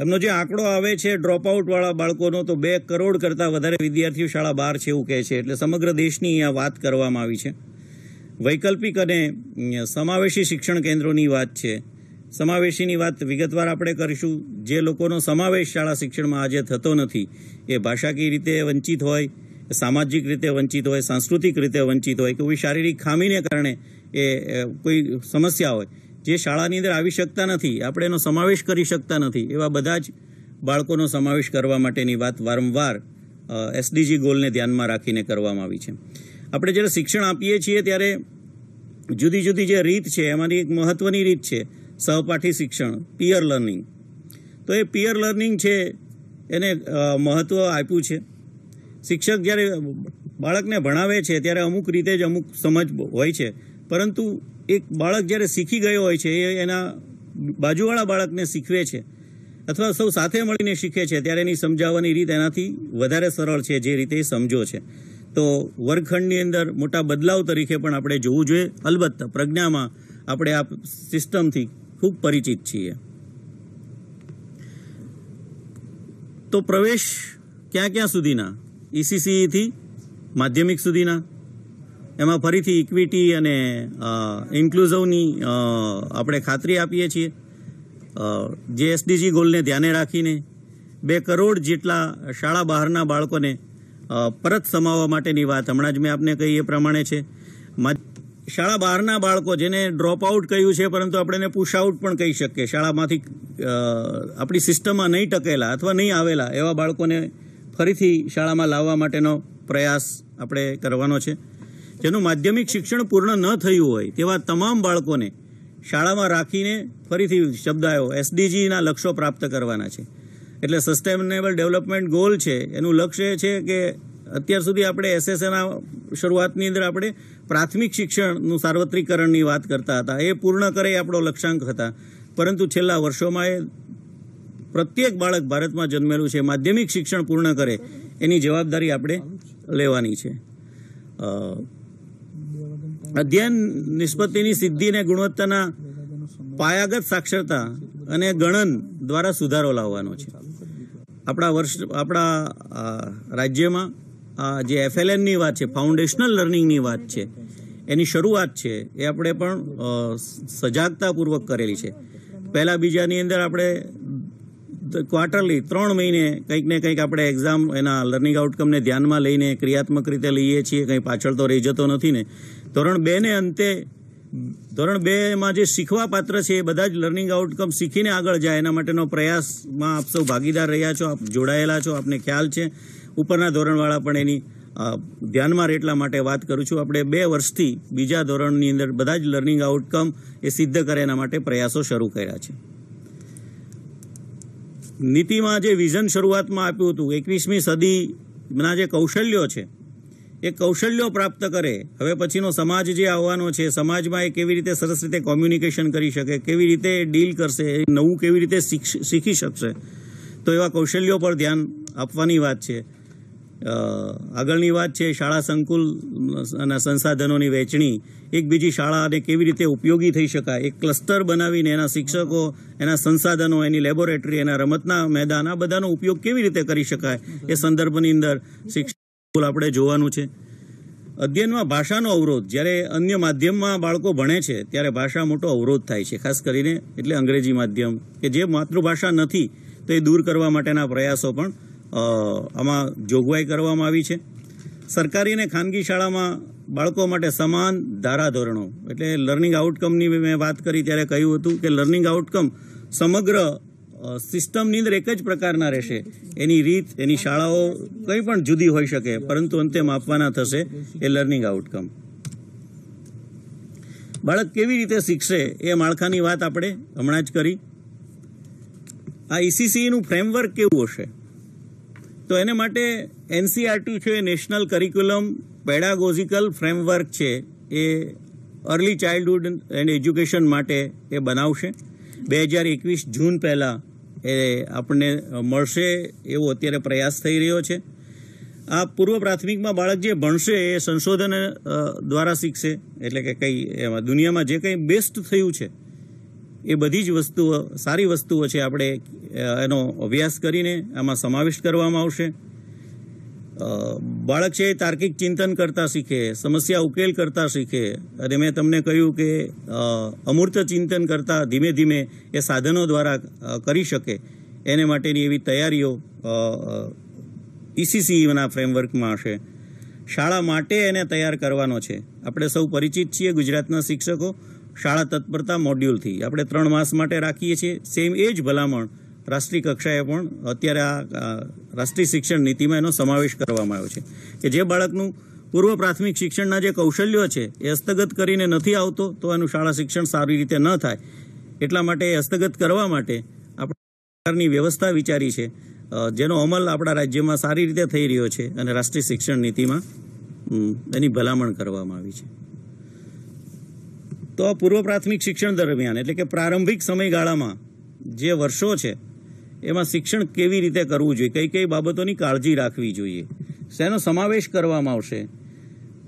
એમનો જે આંકડો આવે છે ડ્રોપ આઉટવાળા બાળકોનો, તો 2 કરોડ કરતાં વધારે વિદ્યાર્થીઓ શાળા બહાર છે એવું કહે છે. એટલે સમગ્ર દેશની અહીંયા વાત કરવામાં આવી છે. વૈકલ્પિક અને સમાવેશી શિક્ષણ કેન્દ્રોની વાત છે. સમાવેશીની વાત વિગતવાર આપણે કરીશું. જે લોકોનો સમાવેશ શાળા શિક્ષણમાં આજે થતો નથી, એ ભાષાકીય રીતે વંચિત હોય, સામાજિક રીતે વંચિત હોય, સાંસ્કૃતિક રીતે વંચિત હોય, કે કોઈ શારીરિક ખામીને કારણે એ કોઈ સમસ્યા હોય, જે શાળાની અંદર આવી શકતા નથી, આપણે એનો સમાવેશ કરી શકતા નથી, એવા બધા જ બાળકોનો સમાવેશ કરવા માટેની વાત વારંવાર SDG ગોલને ધ્યાનમાં રાખીને કરવામાં આવી છે. આપણે જ્યારે શિક્ષણ આપીએ છીએ ત્યારે જુદી જુદી જે રીત છે એમાંની એક મહત્વની રીત છે સહપાઠી શિક્ષણ, પિયર લર્નિંગ. તો એ પિયર લર્નિંગ છે એને મહત્વ આપ્યું છે. શિક્ષક જ્યારે બાળકને ભણાવે છે ત્યારે અમુક રીતે જ અમુક સમજ હોય છે, પરંતુ એક બાળક જ્યારે શીખી ગયો હોય છે એ એના બાજુવાળા બાળકને શીખવે છે અથવા સૌ સાથે મળીને શીખે છે ત્યારે એની સમજાવવાની રીત એનાથી વધારે સરળ છે જે રીતે સમજો છે. તો વર્ગખંડની અંદર મોટા બદલાવ તરીકે પણ આપણે જોવું જોઈએ. અલબત્ત પ્રજ્ઞામાં આપણે આ સિસ્ટમથી ખૂબ પરિચિત છીએ. તો પ્રવેશ ક્યાં ક્યાં સુધીના? ECCE થી માધ્યમિક સુધીના. એમાં ફરીથી ઇક્વિટી અને ઇન્ક્લુઝિવની આપણે ખાતરી આપીએ છીએ. જે SDG ગોલને ધ્યાને રાખીને 2 કરોડ જેટલા શાળા બહારના બાળકોને પરત સમાવવા માટેની વાત હમણાં જ મેં આપને કહી એ પ્રમાણે છે. શાળા બહારના બાળકો, જેને ડ્રોપ આઉટ કહ્યું છે પરંતુ આપણે એને પુશ આઉટ પણ કહી શકીએ, શાળામાંથી આપણી સિસ્ટમમાં નહીં ટકેલા અથવા નહીં આવેલા એવા બાળકોને ફરીથી શાળામાં લાવવા માટેનો પ્રયાસ આપણે કરવાનો છે. જેનું માધ્યમિક શિક્ષણ પૂર્ણ ન થયું હોય તેવા તમામ બાળકોને શાળામાં રાખીને ફરીથી શબ્દ આવ્યો SDGના લક્ષ્યો પ્રાપ્ત કરવાના છે. એટલે સસ્ટેનેબલ ડેવલપમેન્ટ ગોલ છે, એનું લક્ષ્ય એ છે કે અત્યાર સુધી આપણે SSAના શરૂઆતની અંદર આપણે પ્રાથમિક શિક્ષણનું સાર્વત્રિકરણની વાત કરતા હતા, એ પૂર્ણ કરે આપણો લક્ષ્યાંક હતા. પરંતુ છેલ્લા વર્ષોમાં એ પ્રત્યેક બાળક ભારતમાં જન્મેલું છે માધ્યમિક શિક્ષણ પૂર્ણ કરે એની જવાબદારી આપણે લેવાની છે. અધ્યયન નિષ્પત્તિની સિદ્ધિ અને ગુણવત્તાના પાયાગત સાક્ષરતા અને ગણન દ્વારા સુધારો લાવવાનો છે. આપણા રાજ્યમાં જે FLNની વાત છે, ફાઉન્ડેશનલ લર્નિંગની વાત છે, એની શરૂઆત છે એ આપણે પણ સજાગતાપૂર્વક કરેલી છે. પહેલા બીજાની અંદર આપણે ક્વાર્ટરલી 3 મહિને કંઈક ને કંઈક આપણે એક્ઝામ એના લર્નિંગ આઉટકમને ધ્યાનમાં લઈને ક્રિયાત્મક રીતે લઈએ છીએ. કંઈ પાછળ તો રહી જતો નથી ને. ધોરણ 2 ને અંતે ધોરણ 2માં જે શીખવા પાત્ર છે એ બધા જ લર્નિંગ આઉટકમ શીખીને આગળ જાય એના માટેનો પ્રયાસમાં આપ સૌ ભાગીદાર રહ્યા છો, આપ જોડાયેલા છો, આપને ખ્યાલ છે. ઉપરના ધોરણવાળા પણ એની ધ્યાનમાં રહે એટલા માટે વાત કરું છું. આપણે 2 વર્ષથી બીજા ધોરણની અંદર બધા જ લર્નિંગ આઉટકમ એ સિદ્ધ કરે એના માટે પ્રયાસો શરૂ કર્યા છે. નીતિમાં જે વિઝન શરૂઆતમાં આપ્યું હતું 21મી સદીના જે કૌશલ્યો છે એ કૌશલ્યો પ્રાપ્ત કરે. હવે પછીનો સમાજ જે આવવાનો છે, સમાજમાં એ કેવી રીતે સરસ રીતે કોમ્યુનિકેશન કરી શકે, કેવી રીતે ડીલ કરશે, નવું કેવી રીતે શીખી શકશે, તો એવા કૌશલ્યો પર ધ્યાન આપવાની વાત છે. આગળની વાત છે શાળા સંકુલ અને સંસાધનોની વહેંચણી, એક બીજી શાળાને કેવી રીતે ઉપયોગી થઈ શકાય, એક ક્લસ્ટર બનાવીને એના શિક્ષકો, એના સંસાધનો, એની લેબોરેટરી, એના રમતના મેદાન, આ બધાનો ઉપયોગ કેવી રીતે કરી શકાય એ સંદર્ભની અંદર શિક્ષણ આપણે જોવાનું છે. અધ્યયનમાં ભાષાનો અવરોધ, જ્યારે અન્ય માધ્યમમાં બાળકો ભણે છે ત્યારે ભાષા મોટો અવરોધ થાય છે, ખાસ કરીને એટલે અંગ્રેજી માધ્યમ કે જે માતૃભાષા નથી તો એ દૂર કરવા માટેના પ્રયાસો પણ આમાં જોગવાઈ કરવામાં આવી છે. સરકારી અને ખાનગી શાળામાં બાળકો માટે સમાન ધારાધોરણો, એટલે લર્નિંગ આઉટકમની મેં વાત કરી ત્યારે કહ્યું હતું કે લર્નિંગ આઉટકમ સમગ્ર સિસ્ટમની અંદર એક જ પ્રકારના રહેશે. એની રીત, એની શાળાઓ કંઈ પણ જુદી હોઈ શકે, પરંતુ અંતે માપવાના થશે એ લર્નિંગ આઉટકમ. બાળક કેવી રીતે શીખશે એ માળખાની વાત આપણે હમણાં જ કરી. આ ECCEનું ફ્રેમવર્ક કેવું હશે? તો એને માટે NCERT છે, નેશનલ કરિક્યુલમ પેડાગોજિકલ ફ્રેમવર્ક છે, એ અર્લી ચાઇલ્ડહુડ એન્ડ એજ્યુકેશન માટે એ બનાવશે. 2021 જૂન પહેલાં એ આપણને મળશે એવો અત્યારે પ્રયાસ થઈ રહ્યો છે. આ પૂર્વ પ્રાથમિકમાં બાળક જે ભણશે એ સંશોધન દ્વારા શીખશે, એટલે કે કંઈ એમાં દુનિયામાં જે કંઈ બેસ્ટ થયું છે એ બધી જ વસ્તુઓ, સારી વસ્તુઓ છે, આપણે એનો અભ્યાસ કરીને આમાં સમાવિષ્ટ કરવામાં આવશે. બાળક છે એ તાર્કિક ચિંતન કરતા શીખે, સમસ્યા ઉકેલ કરતા શીખે, અને મેં તમને કહ્યું કે અમૂર્ત ચિંતન કરતા ધીમે ધીમે એ સાધનો દ્વારા કરી શકે એને માટેની એવી તૈયારીઓ ECCEના ફ્રેમવર્કમાં હશે. શાળા માટે એને તૈયાર કરવાનો છે. આપણે સૌ પરિચિત છીએ ગુજરાતના શિક્ષકો શાળા તત્પરતા મોડ્યુલથી. આપણે 3 માસ માટે રાખીએ છીએ. સેમ એ જ ભલામણ રાષ્ટ્રીય કક્ષાએ પણ અત્યારે આ રાષ્ટ્રીય શિક્ષણ નીતિમાં એનો સમાવેશ કરવામાં આવ્યો છે કે જે બાળકનું પૂર્વ પ્રાથમિક શિક્ષણના જે કૌશલ્યો છે એ હસ્તગત કરીને નથી આવતો તો એનું શાળા શિક્ષણ સારી રીતે ન થાય. એટલા માટે એ હસ્તગત કરવા માટે આપણે સરકારની વ્યવસ્થા વિચારી છે, જેનો અમલ આપણા રાજ્યમાં સારી રીતે થઈ રહ્યો છે અને રાષ્ટ્રીય શિક્ષણ નીતિમાં એની ભલામણ કરવામાં આવી છે. તો પૂર્વ પ્રાથમિક શિક્ષણ દરમિયાન, એટલે કે પ્રારંભિક સમયગાળામાં જે વર્ષો છે એમાં શિક્ષણ કેવી રીતે કરવું જોઈએ, કઈ કઈ બાબતોની કાળજી રાખવી જોઈએ, શેનો સમાવેશ કરવામાં આવશે?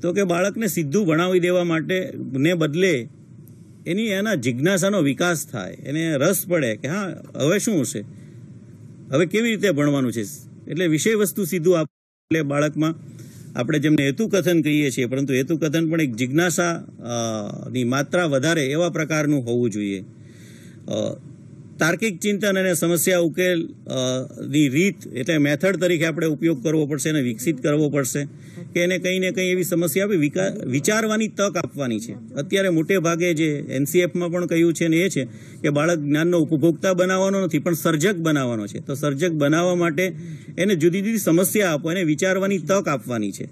તો કે બાળકને સીધું ભણાવી દેવા માટે ને બદલે એના જિજ્ઞાસાનો વિકાસ થાય, એને રસ પડે કે હા હવે શું હશે, હવે કેવી રીતે ભણવાનું છે, એટલે વિષય વસ્તુ સીધું એટલે બાળકમાં આપણે જેમને હેતુકથન કહીએ છીએ, પરંતુ હેતુકથન પણ એક જિજ્ઞાસાની માત્રા વધારે એવા પ્રકારનું હોવું જોઈએ. તાર્કિક ચિંતન અને સમસ્યા ઉકેલ ની રીત, એટલે મેથડ તરીકે આપણે ઉપયોગ કરવો પડશે અને વિકસિત કરવો પડશે કે એને કંઈ ને કંઈ એવી સમસ્યા આપી વિચારવાની તક આપવાની છે. અત્યારે મોટે ભાગે જે NCFમાં પણ કહ્યું છે ને એ છે કે બાળક જ્ઞાનનો ઉપભોક્તા બનાવવાનો નથી પણ સર્જક બનાવવાનો છે. તો સર્જક બનાવવા માટે એને જુદી જુદી સમસ્યા આપો, એને વિચારવાની તક આપવાની છે.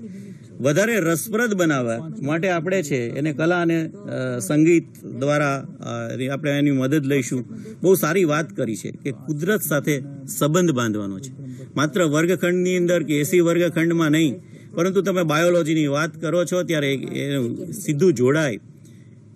વધારે રસપ્રદ બનાવવા માટે આપણે છે એને કલા અને સંગીત દ્વારા આપણે એની મદદ લઈશું. બહુ સારી વાત કરી છે કે કુદરત સાથે સંબંધ બાંધવાનો છે, માત્ર વર્ગખંડની અંદર કે એસી વર્ગખંડમાં નહીં, પરંતુ તમે બાયોલોજીની વાત કરો છો ત્યારે એનું સીધું જોડાય,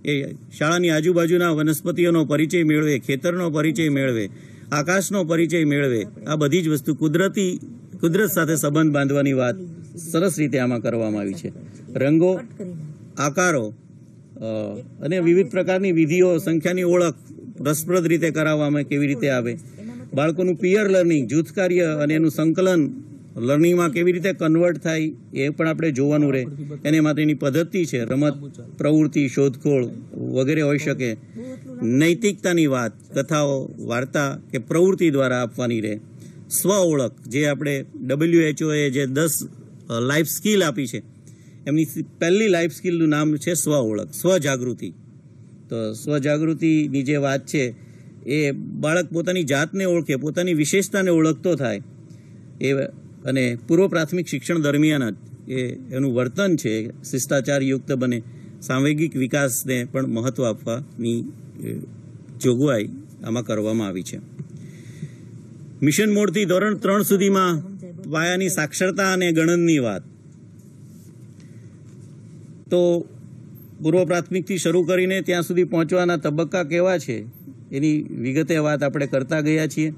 એ શાળાની આજુબાજુના વનસ્પતિઓનો પરિચય મેળવે, ખેતરનો પરિચય મેળવે, આકાશનો પરિચય મેળવે. આ બધી જ વસ્તુ કુદરત સાથે સંબંધ બાંધવાની વાત સરસ રીતે આમાં કરવામાં આવી છે. રંગો, આકારો અને વિવિધ પ્રકારની વિધિઓ, સંખ્યાની ઓળખ રસપ્રદ રીતે કરાવવામાં કેવી રીતે આવે, બાળકોનું પિયર લર્નિંગ, જૂથ કાર્ય અને એનું સંકલન લર્નિંગમાં કેવી રીતે કન્વર્ટ થાય એ પણ આપણે જોવાનું રહે. એને માટેની પદ્ધતિ છે, રમત, પ્રવૃત્તિ, શોધખોળ વગેરે હોઈ શકે. નૈતિકતાની વાત કથાઓ, વાર્તા કે પ્રવૃત્તિ દ્વારા આપવાની રહે. સ્વ ઓળખ, જે આપણે WHO એ જે 10 લાઈફ સ્કિલ આપી છે, એમની પહેલી લાઈફ સ્કિલનું નામ છે સ્વ ઓળખ, સ્વજાગૃતિ. તો સ્વજાગૃતિની જે વાત છે એ બાળક પોતાની જાતને ઓળખે, પોતાની વિશેષતાને ઓળખતો થાય એ, અને પૂર્વ પ્રાથમિક શિક્ષણ દરમિયાન જ એનું વર્તન છે શિષ્ટાચારયુક્ત બને. સાંવેગિક વિકાસને પણ મહત્વ આપવાની જોગવાઈ આમાં કરવામાં આવી છે. મિશન મોડથી ધોરણ 3 સુધીમાં પાયાની સાક્ષરતા અને ગણનની વાત. તો પૂર્વ પ્રાથમિકથી શરૂ કરીને ત્યાં સુધી પહોંચવાના તબક્કા કેવા છે એની વિગતે વાત આપણે કરતા ગયા છીએ.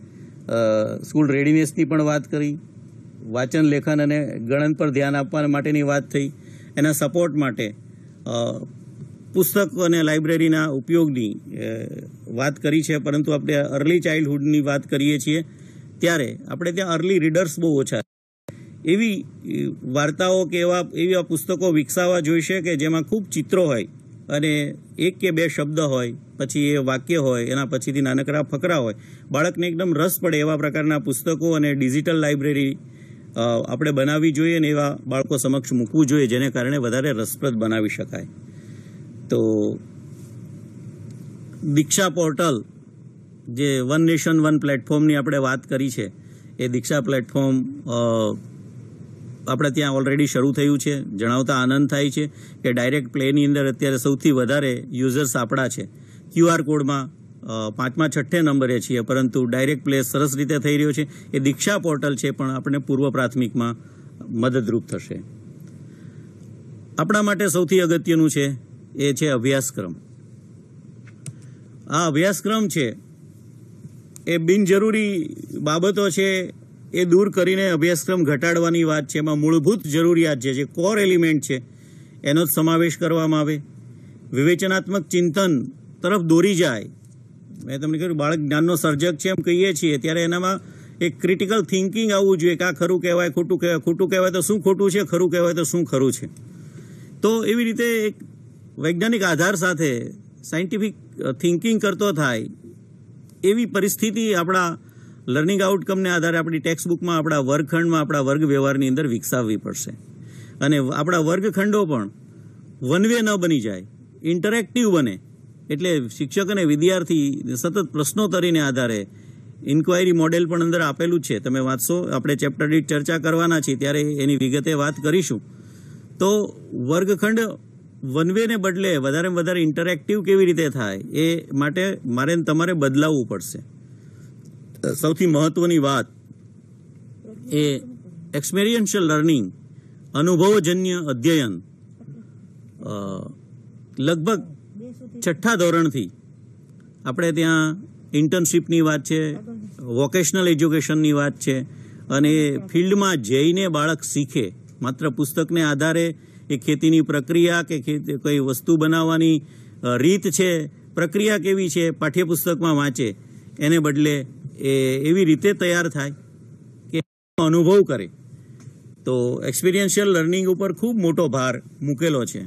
સ્કૂલ રેડીનેસની પણ વાત કરી, વાંચન, લેખન અને ગણન પર ધ્યાન આપવા માટેની વાત થઈ. એના સપોર્ટ માટે પુસ્તક અને લાઇબ્રેરીના ઉપયોગની વાત કરી છે. પરંતુ આપણે અર્લી ચાઇલ્ડહુડની વાત કરીએ છીએ ત્યારે આપણે ત્યાં અર્લી રીડર્સ બહુ ઓછા. એવી વાર્તાઓ કે એવા પુસ્તકો વિકસાવવા જોઈશે કે જેમાં ખૂબ ચિત્રો હોય અને 1 કે 2 શબ્દ હોય, પછી એ વાક્ય હોય, એના પછીથી નાનકડા ફકરા હોય. બાળકને એકદમ રસ પડે એવા પ્રકારના પુસ્તકો અને ડિજિટલ લાઇબ્રેરી આપણે બનાવવી જોઈએ અને એવા બાળકો સમક્ષ મૂકવું જોઈએ, જેને કારણે વધારે રસપ્રદ બનાવી શકાય. તો દીક્ષા પોર્ટલ, જે વન નેશન વન પ્લેટફોર્મની આપણે વાત કરી છે, એ દીક્ષા પ્લેટફોર્મ આપણે ત્યાં ઓલરેડી શરૂ થયું છે. જણાવતા આનંદ થાય છે કે ડાયરેક્ટ પ્લેની અંદર અત્યારે સૌથી વધારે યુઝર્સ આપણા છે. QR કોડમાં 5મા 6 નંબરે છીએ, પરંતુ ડાયરેક્ટ પ્લે સરસ રીતે થઈ રહ્યો છે. એ દીક્ષા પોર્ટલ છે, પણ આપણે પૂર્વ પ્રાથમિકમાં મદદરૂપ થશે. આપણા માટે સૌથી અગત્યનું છે એ છે અભ્યાસક્રમ. આ અભ્યાસક્રમ છે એ બિનજરૂરી બાબતો છે એ દૂર કરીને અભ્યાસક્રમ ઘટાડવાની વાત છે. એમાં મૂળભૂત જરૂરિયાત છે, જે કોર એલિમેન્ટ છે, એનો જ સમાવેશ કરવામાં આવે. વિવેચનાત્મક ચિંતન તરફ દોરી જાય. મેં તમને કહ્યું બાળક જ્ઞાનનો સર્જક છે એમ કહીએ છીએ, ત્યારે એનામાં એક ક્રિટિકલ થિંકિંગ આવવું જોઈએ કે આ ખરું કહેવાય, ખોટું કહેવાય, ખોટું કહેવાય તો શું ખોટું છે, ખરું કહેવાય તો શું ખરું છે. તો એવી રીતે એક વૈજ્ઞાનિક આધાર સાથે સાયન્ટિફિક થિંકિંગ કરતો થાય એવી પરિસ્થિતિ આપણા લર્નિંગ આઉટકમને આધારે આપણી ટેક્સ્ટ બુકમાં, આપણા વર્ગખંડમાં, આપણા વર્ગ વ્યવહારની અંદર વિકસાવવી પડશે. અને આપણા વર્ગખંડો પણ વન વે ન બની જાય, ઇન્ટરેક્ટિવ બને. એટલે શિક્ષક અને વિદ્યાર્થી સતત પ્રશ્નોત્તરીને આધારે ઇન્ક્વાયરી મોડેલ પણ અંદર આપેલું છે. તમે વાંચશો, આપણે ચેપ્ટર દીઠ ચર્ચા કરવાના છીએ ત્યારે એની વિગતે વાત કરીશું. તો વર્ગખંડ વન વેને બદલે વધારે ઇન્ટરેક્ટિવ કેવી રીતે થાય એ માટે મારે તમારે બદલાવવું પડશે. સૌથી મહત્વની વાત એ એક્સપેરિયન્શિયલ લર્નિંગ, અનુભવજન્ય અધ્યયન. લગભગ 6ઠ્ઠા ધોરણથી આપણે ત્યાં ઇન્ટર્નશીપની વાત છે, વોકેશનલ એજ્યુકેશનની વાત છે, અને ફિલ્ડમાં જઈને બાળક શીખે. માત્ર પુસ્તકને આધારે એ ખેતીની પ્રક્રિયા કે કઈ વસ્તુ બનાવવાની રીત છે, પ્રક્રિયા કેવી છે, પાઠ્યપુસ્તકમાં વાંચે, એને બદલે એ એવી રીતે તૈયાર થાય કે અનુભવ કરે. તો એક્સપિરિયન્શિયલ લર્નિંગ ઉપર ખૂબ મોટો ભાર મૂકેલો છે.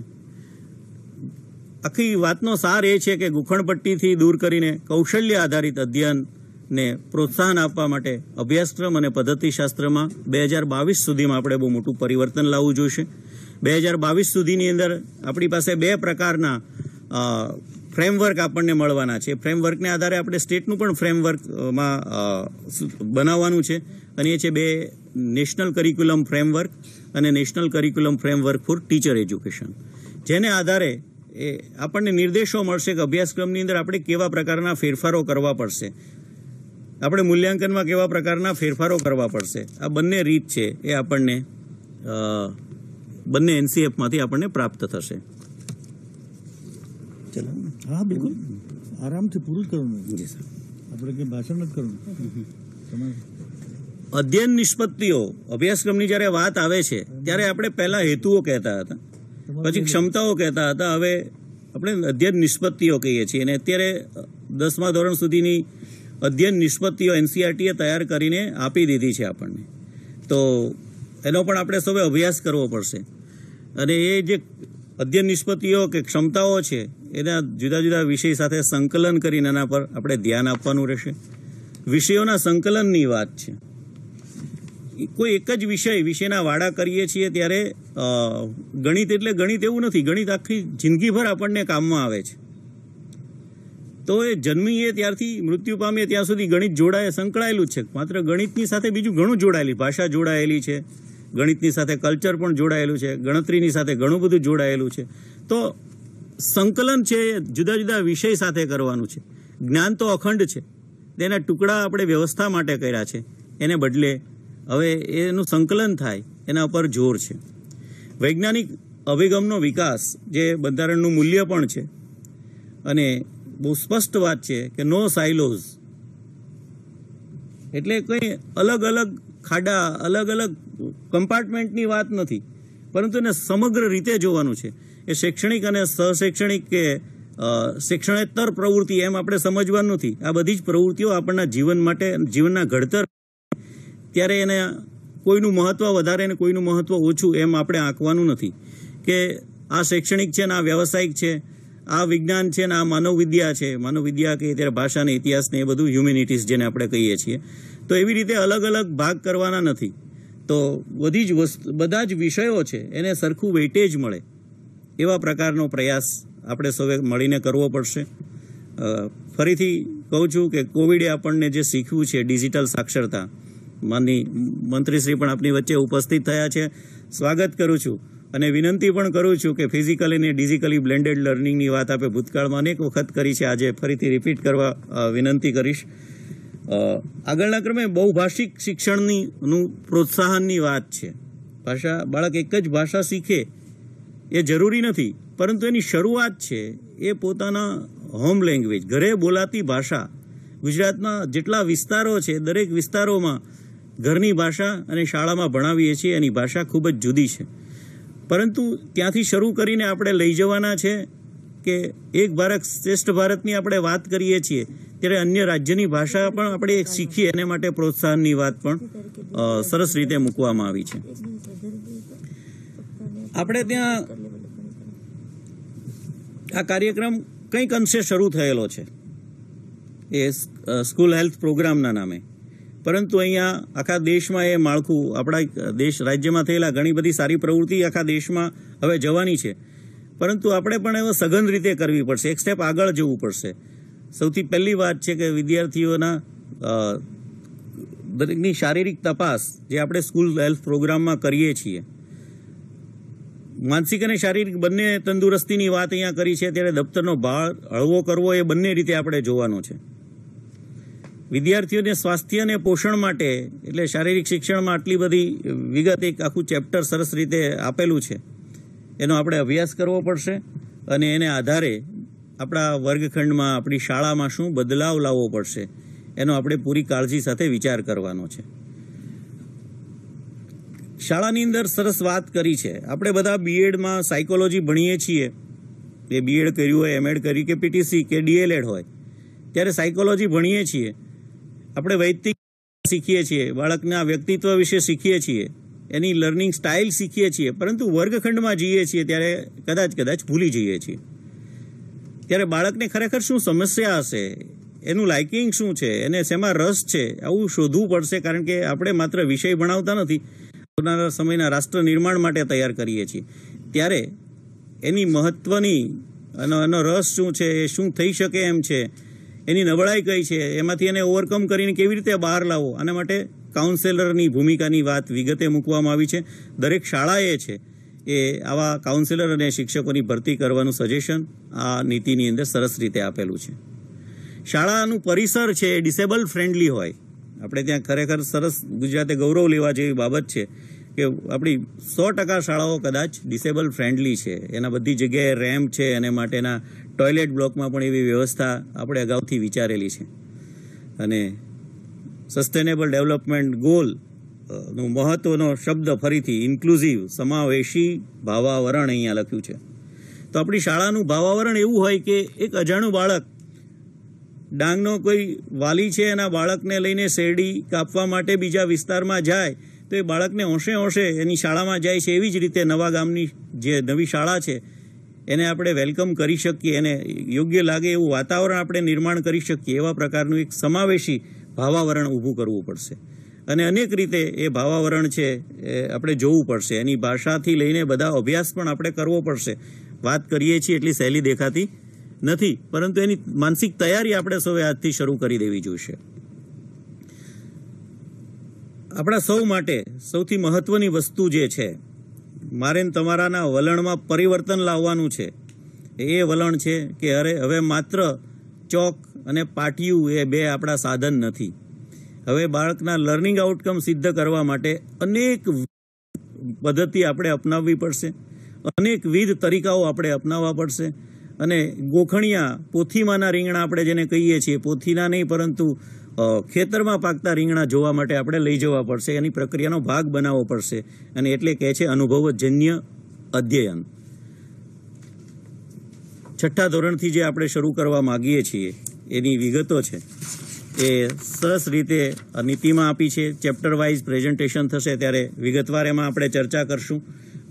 આખી વાતનો સાર એ છે કે ગુખણપટ્ટીથી દૂર કરીને કૌશલ્ય આધારિત અધ્યયનને પ્રોત્સાહન આપવા માટે અભ્યાસક્રમ અને પદ્ધતિશાસ્ત્રમાં 2022 સુધીમાં આપણે બહુ મોટું પરિવર્તન લાવવું જોઈશે. 2022 સુધીની અંદર આપણી પાસે 2 પ્રકારના ફ્રેમવર્ક આપણને મળવાના છે. ફ્રેમવર્કને આધારે આપણે સ્ટેટનું પણ ફ્રેમવર્કમાં બનાવવાનું છે, અને એ છે 2 નેશનલ કરિક્યુલમ ફ્રેમવર્ક અને national curriculum framework for teacher education. જેને આધારે એ આપણને નિર્દેશો મળશે કે અભ્યાસક્રમની અંદર આપણે કેવા પ્રકારના ફેરફારો કરવા પડશે, આપણે મૂલ્યાંકનમાં કેવા પ્રકારના ફેરફારો કરવા પડશે. આ બંને રીત છે એ આપણને બંને NCF-માંથી આપણને પ્રાપ્ત થશે. હા, બિલકુલ આરામથી પૂરું જ કરવાનું. જી સર, આપણે કંઈ ભાષણ નથી કરવાનું. અધ્યયન નિષ્પત્તિઓ, અભ્યાસક્રમની જ્યારે વાત આવે છે ત્યારે આપણે પહેલા હેતુઓ કહેતા હતા, પછી ક્ષમતાઓ કહેતા હતા, હવે આપણે અધ્યયન નિષ્પત્તિઓ કહીએ છીએ. અને અત્યારે 10મા ધોરણ સુધીની અધ્યયન નિષ્પત્તિઓ NCERT તૈયાર કરીને આપી દીધી છે આપણને. તો એનો પણ આપણે સૌએ અભ્યાસ કરવો પડશે અને એ જે અધ્યયન નિષ્પત્તિઓ કે ક્ષમતાઓ છે એના જુદા જુદા વિષય સાથે સંકલન કરીને એના પર આપણે ધ્યાન આપવાનું રહેશે. વિષયોના સંકલનની વાત છે. કોઈ એક જ વિષયના વાડા કરીએ છીએ ત્યારે ગણિત એટલે ગણિત એવું નથી. ગણિત આખી જિંદગીભર આપણને કામમાં આવે છે. તો એ જન્મીએ ત્યારથી મૃત્યુ પામીએ ત્યાં સુધી ગણિત સંકળાયેલું જ છે. માત્ર ગણિતની સાથે બીજું ઘણું જોડાયેલી, ભાષા જોડાયેલી છે, ગણિતની સાથે કલ્ચર પણ જોડાયેલું છે, ગણતરીની સાથે ઘણું બધું જોડાયેલું છે. તો સંકલન છે એ જુદા જુદા વિષય સાથે કરવાનું છે. જ્ઞાન તો અખંડ છે, તેના ટુકડા આપણે વ્યવસ્થા માટે કર્યા છે. એને બદલે હવે એનું સંકલન થાય એના ઉપર જોર છે. વૈજ્ઞાનિક અભિગમનો વિકાસ જે બંધારણનું મૂલ્ય પણ છે અને બહુ સ્પષ્ટ વાત છે કે નો સાઇલોઝ એટલે કંઈ અલગ અલગ ખાડા, અલગ અલગ કમ્પાર્ટમેન્ટની વાત નથી, પરંતુ એને સમગ્ર રીતે જોવાનું છે. એ શૈક્ષણિક અને સહશૈક્ષણિક કે શિક્ષણેતર પ્રવૃત્તિ એમ આપણે સમજવાનું નથી. આ બધી જ પ્રવૃત્તિઓ આપણના જીવન માટે, જીવનના ઘડતર, ત્યારે એને કોઈનું મહત્વ વધારે અને કોઈનું મહત્વ ઓછું એમ આપણે આંકવાનું નથી કે આ શૈક્ષણિક છે ને આ વ્યવસાયિક છે, આ વિજ્ઞાન છે ને આ માનવ વિદ્યા છે. માનવ વિદ્યા કે ત્યારે ભાષા ને ઇતિહાસ ને એ બધું હ્યુમેનિટીઝ જેને આપણે કહીએ છીએ. તો એવી રીતે અલગ અલગ ભાગ કરવાના નથી. તો બધા જ વિષયો છે એને સરખું વેઇટેજ મળે એવા પ્રકારનો પ્રયાસ આપણે સૌએ મળીને કરવો પડશે. ફરીથી કહું છું કે કોવિડે આપણને જે શીખવું છે ડિજિટલ સાક્ષરતા, માનની મંત્રીશ્રી પણ આપની વચ્ચે ઉપસ્થિત થયા છે, સ્વાગત કરું છું અને વિનંતી પણ કરું છું કે ફિઝિકલી અને ડિજિટલી બ્લેન્ડેડ લર્નિંગની વાત આપણે ભૂતકાળમાં અનેક વખત કરી છે, આજે ફરીથી રિપીટ કરવા વિનંતી કરીશ. આગળના ક્રમે બહુભાષિક શિક્ષણનું પ્રોત્સાહનની વાત છે. બાળક એક જ ભાષા શીખે એ જરૂરી નથી, પરંતુ એની શરૂઆત છે એ પોતાના હોમ લેંગ્વેજ, ઘરે બોલાતી ભાષા. ગુજરાતના જેટલા વિસ્તારો છે દરેક વિસ્તારોમાં ઘરની ભાષા અને શાળામાં ભણાવીએ છીએ એની ભાષા ખૂબ જ જુદી છે. પરંતુ ત્યાંથી શરૂ કરીને આપણે લઈ જવાના છે કે એક ભારત શ્રેષ્ઠ ભારતની આપણે વાત કરીએ છીએ ત્યારે અન્ય રાજ્યની ભાષા પણ આપણે એક શીખીએ એને માટે પ્રોત્સાહનની વાત પણ સરસ રીતે મૂકવામાં આવી છે. આપણે ત્યાં આ કાર્યક્રમ કંઈક અંશે શરૂ થયેલો છે એ સ્કૂલ હેલ્થ પ્રોગ્રામના નામે, પરંતુ અહીંયા આખા દેશમાં એ માળખું, આપણા રાજ્યમાં થયેલા ઘણી બધી સારી પ્રવૃત્તિ આખા દેશમાં હવે જવાની છે, પરંતુ આપણે પણ એવો સઘન રીતે કરવી પડશે, એક સ્ટેપ આગળ જવું પડશે. સૌથી પહેલી વાત છે કે વિદ્યાર્થીઓના દરેકની શારીરિક તપાસ જે આપણે સ્કૂલ હેલ્થ પ્રોગ્રામમાં કરીએ છીએ, માનસિક અને શારીરિક બંને તંદુરસ્તીની વાત અહીંયા કરી છે, ત્યારે દફતરનો ભાર હળવો કરવો એ બંને રીતે આપણે જોવાનો છે. વિદ્યાર્થીઓને સ્વાસ્થ્ય અને પોષણ માટે એટલે શારીરિક શિક્ષણમાં આટલી બધી વિગત, એક આખું ચેપ્ટર સરસ રીતે આપેલું છે, એનો આપણે અભ્યાસ કરવો પડશે અને એને આધારે આપણા વર્ગખંડમાં, આપણી શાળામાં શું બદલાવ લાવવો પડશે એનો આપણે પૂરી કાળજી સાથે વિચાર કરવાનો છે. શાળાની અંદર સરસ વાત કરી છે. આપણે બધા બીએડમાં સાયકોલોજી ભણીએ છીએ, એ બીએડ કર્યું હોય, એમએડ કર્યું કે પીટીસી કે ડીએલએડ હોય, ત્યારે સાયકોલોજી ભણીએ છીએ. આપણે વૈયક્તિક શીખીએ છીએ, બાળકના વ્યક્તિત્વ વિશે શીખીએ છીએ, એની લર્નિંગ સ્ટાઇલ શીખીએ છીએ, પરંતુ વર્ગખંડમાં જઈએ છીએ ત્યારે કદાચ ભૂલી જઈએ છીએ. ત્યારે બાળકને ખરેખર શું સમસ્યા હશે, એનું લાઇકિંગ શું છે, એને શેમાં રસ છે, આવું શોધવું પડશે. કારણ કે આપણે માત્ર વિષય ભણાવતા નથી, આવનારા સમયના રાષ્ટ્ર નિર્માણ માટે તૈયાર કરીએ છીએ. ત્યારે એની મહત્વની એનો રસ શું છે, એ શું થઈ શકે એમ છે, એની નબળાઈ કઈ છે, એમાંથી એને ઓવરકમ કરીને કેવી રીતે બહાર લાવવો, આના માટે કાઉન્સેલરની ભૂમિકાની વાત વિગતે મૂકવામાં આવી છે. દરેક શાળાએ છે એ આવા કાઉન્સેલર અને શિક્ષકોની ભરતી કરવાનું સજેશન આ નીતિની અંદર સરસ રીતે આપેલું છે. શાળાનું પરિસર છે એ ડિસેબલ ફ્રેન્ડલી હોય. આપણે ત્યાં ખરેખર સરસ ગુજરાતે ગૌરવ લેવા જેવી બાબત છે કે આપણી 100% શાળાઓ કદાચ ડિસેબલ ફ્રેન્ડલી છે. એના બધી જગ્યાએ રેમ્પ છે, અને માટેના ટોયલેટ બ્લોકમાં પણ એવી વ્યવસ્થા આપણે અગાઉથી વિચારેલી છે. અને સસ્ટેનેબલ ડેવલપમેન્ટ ગોલ નો મહત્વનો શબ્દ ફરીથી ઇન્ક્લુઝિવ, સમાવેશી ભાવાવરણ અહીંયા લખ્યું છે. તો આપણી શાળાનું ભાવાવરણ એવું હોય કે એક અજાણું બાળક, ડાંગનો કોઈ વાલી છે, એના બાળકને લઈને શેરડી કાપવા માટે બીજા વિસ્તારમાં જાય તો એ બાળકને હોંશે હોંશે એની શાળામાં જાય છે એવી જ રીતે નવા ગામની જે નવી શાળા છે એને આપણે વેલકમ કરી શકીએ, એને યોગ્ય લાગે એવું વાતાવરણ આપણે નિર્માણ કરી શકીએ, એવા પ્રકારનું એક સમાવેશી ભાવાવરણ ઊભું કરવું પડશે. અને અનેક રીતે એ ભાવાવરણ છે એ આપણે જોવું પડશે. એની ભાષાથી લઈને બધા અભ્યાસ પણ આપણે કરવો પડશે. વાત કરીએ છીએ એટલી સહેલી દેખાતી નથી, પરંતુ એની માનસિક તૈયારી આપણે સૌએ આજથી શરૂ કરી દેવી જોઈશે. આપણા સૌ માટે સૌથી મહત્વની વસ્તુ જે છે, મારે તમારાના વલણમાં પરિવર્તન લાવવાનું છે. એ વલણ છે કે હવે માત્ર ચોક અને પાટિયું એ બે આપણા સાધન નથી. હવે બાળકના લર્નિંગ આઉટકમ સિદ્ધ કરવા માટે અનેક પદ્ધતિ આપણે અપનાવવી પડશે, અનેકવિધ તરીકાઓ આપણે અપનાવવા પડશે. અને ગોખણિયા પોથીમાંના રીંગણા આપણે જેને કહીએ છીએ, પોથીના નહીં પરંતુ ખેતરમાં પાકતા રીંગણા જોવા માટે આપણે લઈ જવા પડશે, એની પ્રક્રિયાનો ભાગ બનાવવો પડશે. અને એટલે કહે છે અનુભવજન્ય અધ્યયન. છઠ્ઠા ધોરણથી જે આપણે શરૂ કરવા માગીએ છીએ એની વિગતો છે એ સરસ રીતે નીતિમાં આપી છે. ચેપ્ટર વાઇઝ પ્રેઝન્ટેશન થશે ત્યારે વિગતવાર એમાં આપણે ચર્ચા કરશું.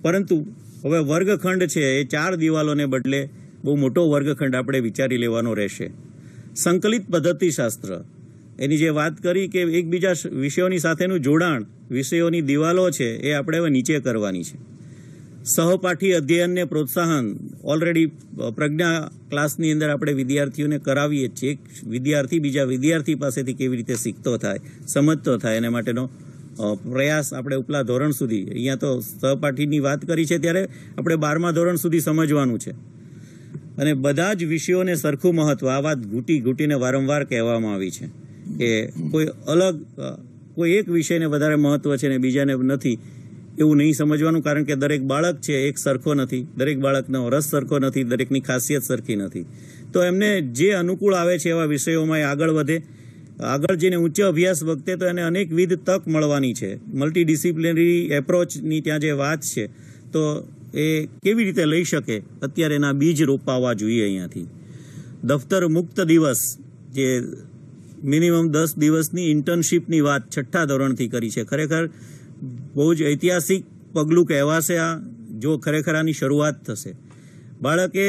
પરંતુ હવે વર્ગખંડ છે એ 4 દિવાલોને બદલે બહુ મોટો વર્ગખંડ આપણે વિચારી લેવાનો રહેશે. સંકલિત પદ્ધતિશાસ્ત્ર એની જે વાત કરી કે એકબીજા વિષયોની સાથેનું જોડાણ, વિષયોની દિવાલો છે એ આપણે હવે નીચે કરવાની છે. સહપાઠી અધ્યયનને પ્રોત્સાહન ઓલરેડી પ્રજ્ઞા ક્લાસની અંદર આપણે વિદ્યાર્થીઓને કરાવીએ છીએ. એક વિદ્યાર્થી બીજા વિદ્યાર્થી પાસેથી કેવી રીતે શીખતો થાય, સમજતો થાય, એને માટેનો પ્રયાસ આપણે ઉપલા ધોરણ સુધી, અહીંયા તો સહપાઠીની વાત કરી છે ત્યારે આપણે 12મા ધોરણ સુધી સમજવાનું છે. અને બધા જ વિષયોને સરખું મહત્વ, આ વાત ઘૂંટીને વારંવાર કહેવામાં આવી છે કે કોઈ એક વિષયને વધારે મહત્વ છે ને બીજાને નથી, એવું નહીં સમજવાનું. કારણ કે દરેક બાળક છે એક સરખો નથી, દરેક બાળકનો રસ સરખો નથી, દરેકની ખાસિયત સરખી નથી. તો એમને જે અનુકૂળ આવે છે એવા વિષયોમાં આગળ વધે. આગળ જઈને ઉચ્ચ અભ્યાસ વખતે તો એને અનેકવિધ તક મળવાની છે. મલ્ટીડિસિપ્લિનરી એપ્રોચની ત્યાં જે વાત છે તો એ કેવી રીતે લઈ શકે, અત્યારે એના બીજ રોપાવા જોઈએ અહીંયાથી. દફતર મુક્ત દિવસ, જે મિનિમમ 10 દિવસની ઇન્ટર્નશીપની વાત 6ઠ્ઠા ધોરણથી કરી છે. ખરેખર બહુ જ ઐતિહાસિક પગલું કહેવાશે આ, જો ખરેખર આની શરૂઆત થશે. બાળકે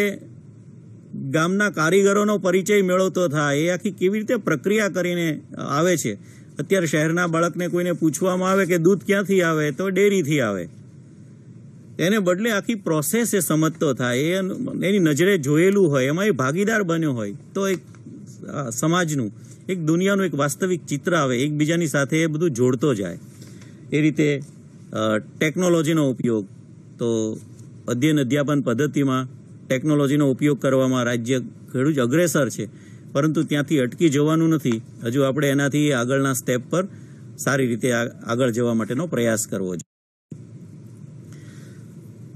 ગામના કારીગરોનો પરિચય મેળવતો થાય, એ આખી કેવી રીતે પ્રક્રિયા કરીને આવે છે. અત્યારે શહેરના બાળકને કોઈને પૂછવામાં આવે કે દૂધ ક્યાંથી આવે તો ડેરીથી આવે, એને બદલે આખી પ્રોસેસ એ સમજતો થાય, એની નજરે જોયેલું હોય, એમાં એ ભાગીદાર બન્યો હોય, તો એક સમાજનું, એક દુનિયાનું એક વાસ્તવિક ચિત્ર આવે, એકબીજાની સાથે એ બધું જોડતો જાય. એ રીતે ટેકનોલોજીનો ઉપયોગ, તો અધ્યયન અધ્યાપન પદ્ધતિમાં ટેકનોલોજીનો ઉપયોગ કરવામાં રાજ્ય ઘણું જ અગ્રેસર છે, પરંતુ ત્યાંથી અટકી જવાનું નથી. હજુ આપણે એનાથી આગળના સ્ટેપ પર સારી રીતે આગળ જવા માટેનો પ્રયાસ કરવો જોઈએ.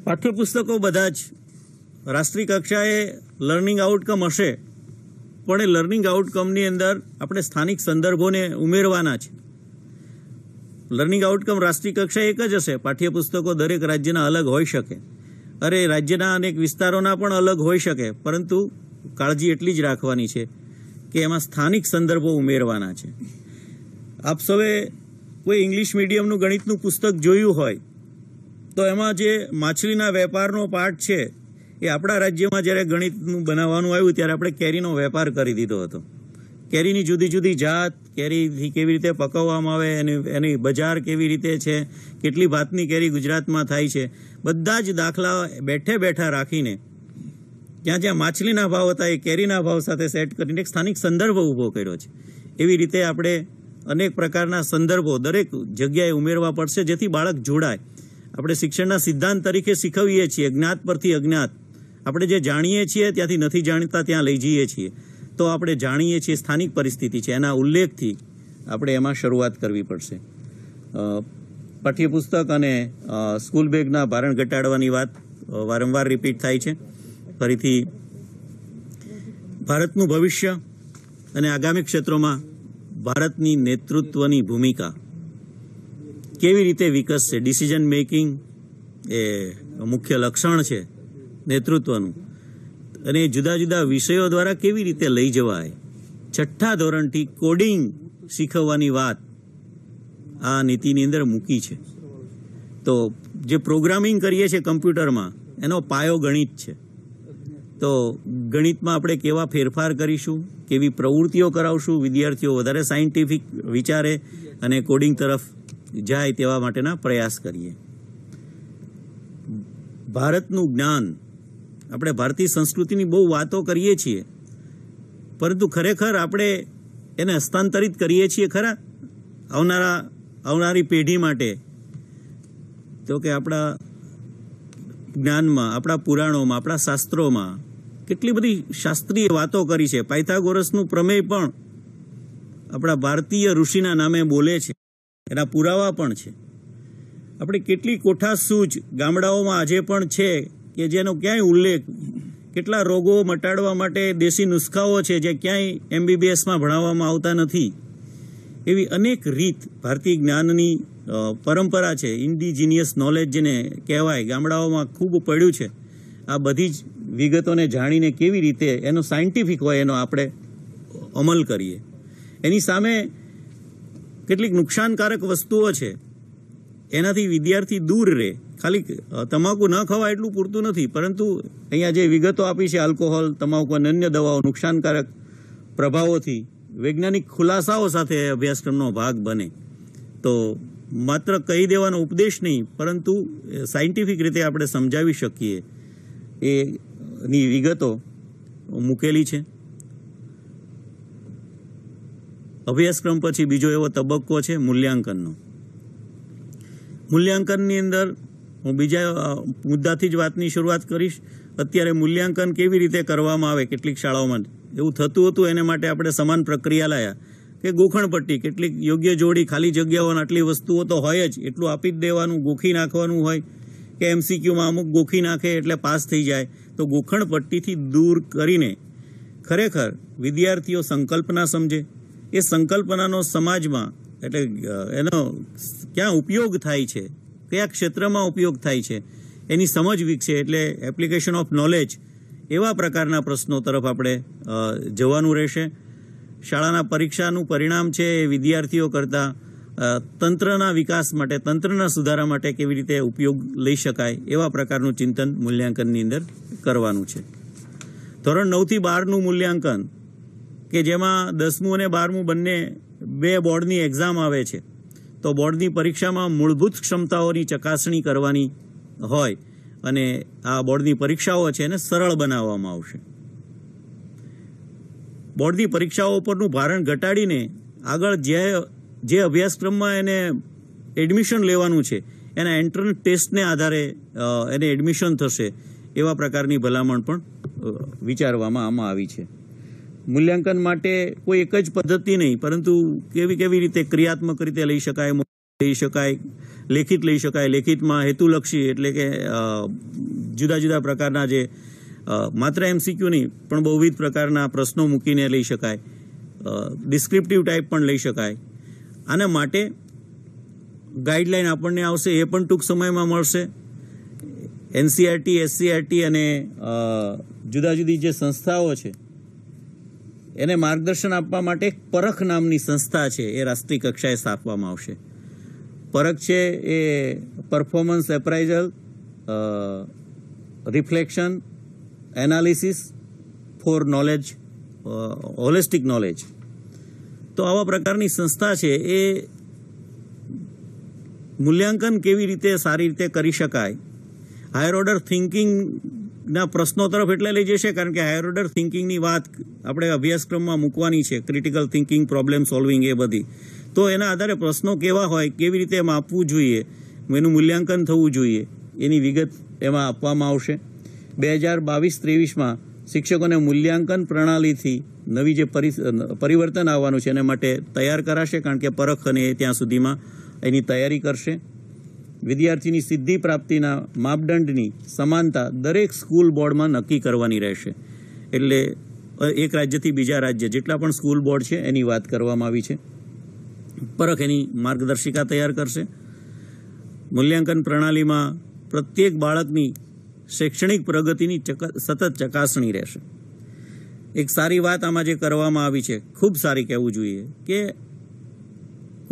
પાઠ્યપુસ્તકો બધા જ રાષ્ટ્રીય કક્ષાએ લર્નિંગ આઉટકમ હશે, પણ એ લર્નિંગ આઉટકમની અંદર આપણે સ્થાનિક સંદર્ભોને ઉમેરવાના છે. લર્નિંગ આઉટકમ રાષ્ટ્રીય કક્ષાએ એક જ હશે, પાઠ્યપુસ્તકો દરેક રાજ્યના અલગ હોઈ શકે, રાજ્યના અનેક વિસ્તારોના પણ અલગ હોઈ શકે, પરંતુ કાળજી એટલી જ રાખવાની છે કે એમાં સ્થાનિક સંદર્ભો ઉમેરવાના છે. આપ સૌએ કોઈ ઇંગ્લિશ મીડિયમનું ગણિતનું પુસ્તક જોયું હોય તો એમાં જે માછલીના વેપારનો પાઠ છે એ આપણા રાજ્યમાં જ્યારે ગણિતનું બનાવવાનું આવ્યું ત્યારે આપણે કેરીનો વેપાર કરી દીધો હતો. કેરીની જુદી જુદી જાત, કેરીથી કેવી રીતે પકવવામાં આવે, એની બજાર કેવી રીતે છે, કેટલી ભાતની કેરી ગુજરાતમાં થાય છે, બધા જ દાખલા બેઠે બેઠા રાખીને જ્યાં માછલીના ભાવ હતા એ કેરીના ભાવ સાથે સેટ કરીને એક સ્થાનિક સંદર્ભ ઊભો કર્યો છે. એવી રીતે આપણે અનેક પ્રકારના સંદર્ભો દરેક જગ્યાએ ઉમેરવા પડશે, જેથી બાળક જોડાય. આપણે શિક્ષણના સિદ્ધાંત તરીકે શીખવીએ છીએ, જ્ઞાત પરથી અજ્ઞાત. આપણે જે જાણીએ છીએ ત્યાંથી નથી જાણતા ત્યાં લઈ જઈએ છીએ, તો આપણે જાણીએ છીએ સ્થાનિક પરિસ્થિતિ છે, એના ઉલ્લેખથી આપણે એમાં શરૂઆત કરવી પડશે. પાઠ્યપુસ્તક અને સ્કૂલ બેગના ભારણ ઘટાડવાની વાત વારંવાર રિપીટ થાય છે. ફરીથી ભારતનું ભવિષ્ય અને આગામી ક્ષેત્રોમાં ભારતની નેતૃત્વની ભૂમિકા કેવી રીતે વિકસશે, ડિસિઝન મેકિંગ એ મુખ્ય લક્ષણ છે નેતૃત્વનું, અને જુદા જુદા વિષયો દ્વારા કેવી રીતે લઈ જવાય. 6ઠ્ઠા ધોરણથી કોડિંગ શીખવવાની વાત આ નીતિની અંદર મૂકી છે. તો જે પ્રોગ્રામિંગ કરીએ છીએ કમ્પ્યુટરમાં એનો પાયો ગણિત છે. તો ગણિતમાં આપણે કેવા ફેરફાર કરીશું, કેવી પ્રવૃત્તિઓ કરાવશું, વિદ્યાર્થીઓ વધારે સાયન્ટિફિક વિચારે અને કોડિંગ તરફ જાય તેવા માટેના પ્રયાસ કરીએ. ભારતનું જ્ઞાન, આપણે ભારતીય સંસ્કૃતિની બહુ વાતો કરીએ છીએ, પરંતુ ખરેખર આપણે એને હસ્તાંતરિત કરીએ છીએ ખરા આવનારી પેઢી માટે? તો કે આપણા જ્ઞાનમાં, આપણા પુરાણોમાં, આપણા શાસ્ત્રોમાં કેટલી બધી શાસ્ત્રીય વાતો કરી છે. પાયથાગોરસનું પ્રમેય પણ આપણા ભારતીય ઋષિના નામે બોલે છે, એના પુરાવા પણ છે. આપણે કેટલી કોઠાસૂઝ ગામડાઓમાં આજે પણ છે કે જેનો ક્યાંય ઉલ્લેખ, કેટલા રોગો મટાડવા માટે દેશી નુસ્ખાઓ છે જે ક્યાંય MBBSમાં ભણાવવામાં આવતા નથી. એવી અનેક રીત ભારતીય જ્ઞાનની પરંપરા છે, ઇન્ડિજિનિયસ નોલેજ જેને કહેવાય, ગામડાઓમાં ખૂબ પડ્યું છે. આ બધી જ વિગતોને જાણીને કેવી રીતે એનો સાયન્ટિફિક હોય એનો આપણે અમલ કરીએ. એની સામે કેટલીક નુકસાનકારક વસ્તુઓ છે, એનાથી વિદ્યાર્થી દૂર રહે. ખાલી તમાકુ ન ખવાય એટલું પૂરતું નથી, પરંતુ અહીંયા જે વિગતો આપી છે, આલ્કોહોલ, તમાકુ અને અન્ય દવાઓ નુકસાનકારક પ્રભાવોથી વૈજ્ઞાનિક ખુલાસાઓ સાથે અભ્યાસક્રમનો ભાગ બને. તો માત્ર કહી દેવાનો ઉપદેશ નહીં, પરંતુ સાયન્ટિફિક રીતે આપણે સમજાવી શકીએ એની વિગતો મૂકેલી છે. અભ્યાસક્રમ પછી બીજો એવો તબક્કો છે મૂલ્યાંકનનો. મૂલ્યાંકનની અંદર હું બીજા મુદ્દાથી જ વાતની શરૂઆત કરીશ. અત્યારે મૂલ્યાંકન કેવી રીતે કરવામાં આવે, કેટલીક શાળાઓમાં એવું થતું હતું. એને માટે આપણે સમાન પ્રક્રિયા લાયા કે ગોખણપટ્ટી, કેટલીક યોગ્ય જોડી, ખાલી જગ્યાઓ, આટલી વસ્તુઓ તો હોય જ, એટલું આપી જ દેવાનું, ગોખી નાખવાનું હોય. કે MCQમાં અમુક ગોખી નાખે એટલે પાસ થઈ જાય. તો ગોખણપટ્ટીથી દૂર કરીને ખરેખર વિદ્યાર્થીઓ સંકલ્પના સમજે, એ સંકલ્પનાનો સમાજમાં એટલે એનો ક્યાં ઉપયોગ થાય છે, કયા ક્ષેત્રમાં ઉપયોગ થાય છે, એની સમજ વિકસે. એટલે એપ્લિકેશન ઓફ નોલેજ એવા પ્રકારના પ્રશ્નો તરફ આપણે જવાનું રહેશે. શાળાના પરીક્ષાનું પરિણામ છે એ વિદ્યાર્થીઓ કરતાં તંત્રના વિકાસ માટે, તંત્રના સુધારા માટે કેવી રીતે ઉપયોગ લઈ શકાય એવા પ્રકારનું ચિંતન મૂલ્યાંકનની અંદર કરવાનું છે. ધોરણ 9 થી 12નું મૂલ્યાંકન, કે જેમાં 10મું અને 12મું બંને 2 બોર્ડની એક્ઝામ આવે છે. તો બોર્ડની પરીક્ષામાં મૂળભૂત ક્ષમતાઓની ચકાસણી કરવાની હોય અને આ બોર્ડની પરીક્ષાઓ છે એને સરળ બનાવવામાં આવશે. બોર્ડની પરીક્ષાઓ પરનું ભારણ ઘટાડીને આગળ જે અભ્યાસક્રમમાં એને એડમિશન લેવાનું છે એના એન્ટ્રન્સ ટેસ્ટને આધારે એને એડમિશન થશે એવા પ્રકારની ભલામણ પણ વિચારવામાં આમાં આવી છે. મૂલ્યાંકન માટે કોઈ એક જ પદ્ધતિ નહીં, પરંતુ કેવી રીતે ક્રિયાત્મક રીતે લઈ શકાય, લેખિત લઈ શકાય. લેખિતમાં હેતુલક્ષી એટલે કે જુદા જુદા પ્રકારના જે માત્ર MCQ નહીં પણ બહુવિધ પ્રકારના પ્રશ્નો મૂકીને લઈ શકાય. ડિસ્ક્રિપ્ટિવ ટાઈપ પણ લઈ શકાય. આના માટે ગાઈડલાઈન આપણને આવશે, એ પણ ટૂંક સમયમાં મળશે. NCERT, SCERT અને જુદા જુદી જે સંસ્થાઓ છે એને માર્ગદર્શન આપવા માટે એક પરખ નામની સંસ્થા છે, એ રાષ્ટ્રીય કક્ષાએ સ્થાપવામાં આવશે. પરખ છે એ performance appraisal, reflection, analysis for knowledge, holistic knowledge. તો આવા પ્રકારની સંસ્થા છે એ મૂલ્યાંકન કેવી રીતે સારી રીતે કરી શકાય, હાયર ઓર્ડર થિંકિંગના પ્રશ્નો તરફ એટલે લઈ જશે, કારણ કે હાયર ઓર્ડર થિંકિંગની વાત આપણે અભ્યાસક્રમમાં મૂકવાની છે, ક્રિટિકલ થિંકિંગ, પ્રોબ્લેમ સોલ્વિંગ, એ બધી. તો એના આધારે પ્રશ્નો કેવા હોય, કેવી રીતે એમાં આપવું જોઈએ, એનું મૂલ્યાંકન થવું જોઈએ, એની વિગત એમાં આપવામાં આવશે. 2022-23માં શિક્ષકોને મૂલ્યાંકન પ્રણાલીથી નવી જે પરિવર્તન આવવાનું છે એના માટે તૈયાર કરાશે, કારણ કે પરખ અને ત્યાં સુધીમાં એની તૈયારી કરશે. વિદ્યાર્થીની સિદ્ધિ પ્રાપ્તિના માપદંડની સમાનતા દરેક સ્કૂલ બોર્ડમાં નક્કી કરવાની રહેશે. એટલે એક રાજ્યથી બીજા રાજ્ય જેટલા પણ સ્કૂલ બોર્ડ છે એની વાત કરવામાં આવી છે. પરખ એની માર્ગદર્શિકા તૈયાર કરશે. મૂલ્યાંકન પ્રણાલીમાં પ્રત્યેક બાળકની શૈક્ષણિક પ્રગતિની સતત ચકાસણી રહેશે. એક સારી વાત આમાં જે કરવામાં આવી છે, ખૂબ સારી કહેવું જોઈએ, કે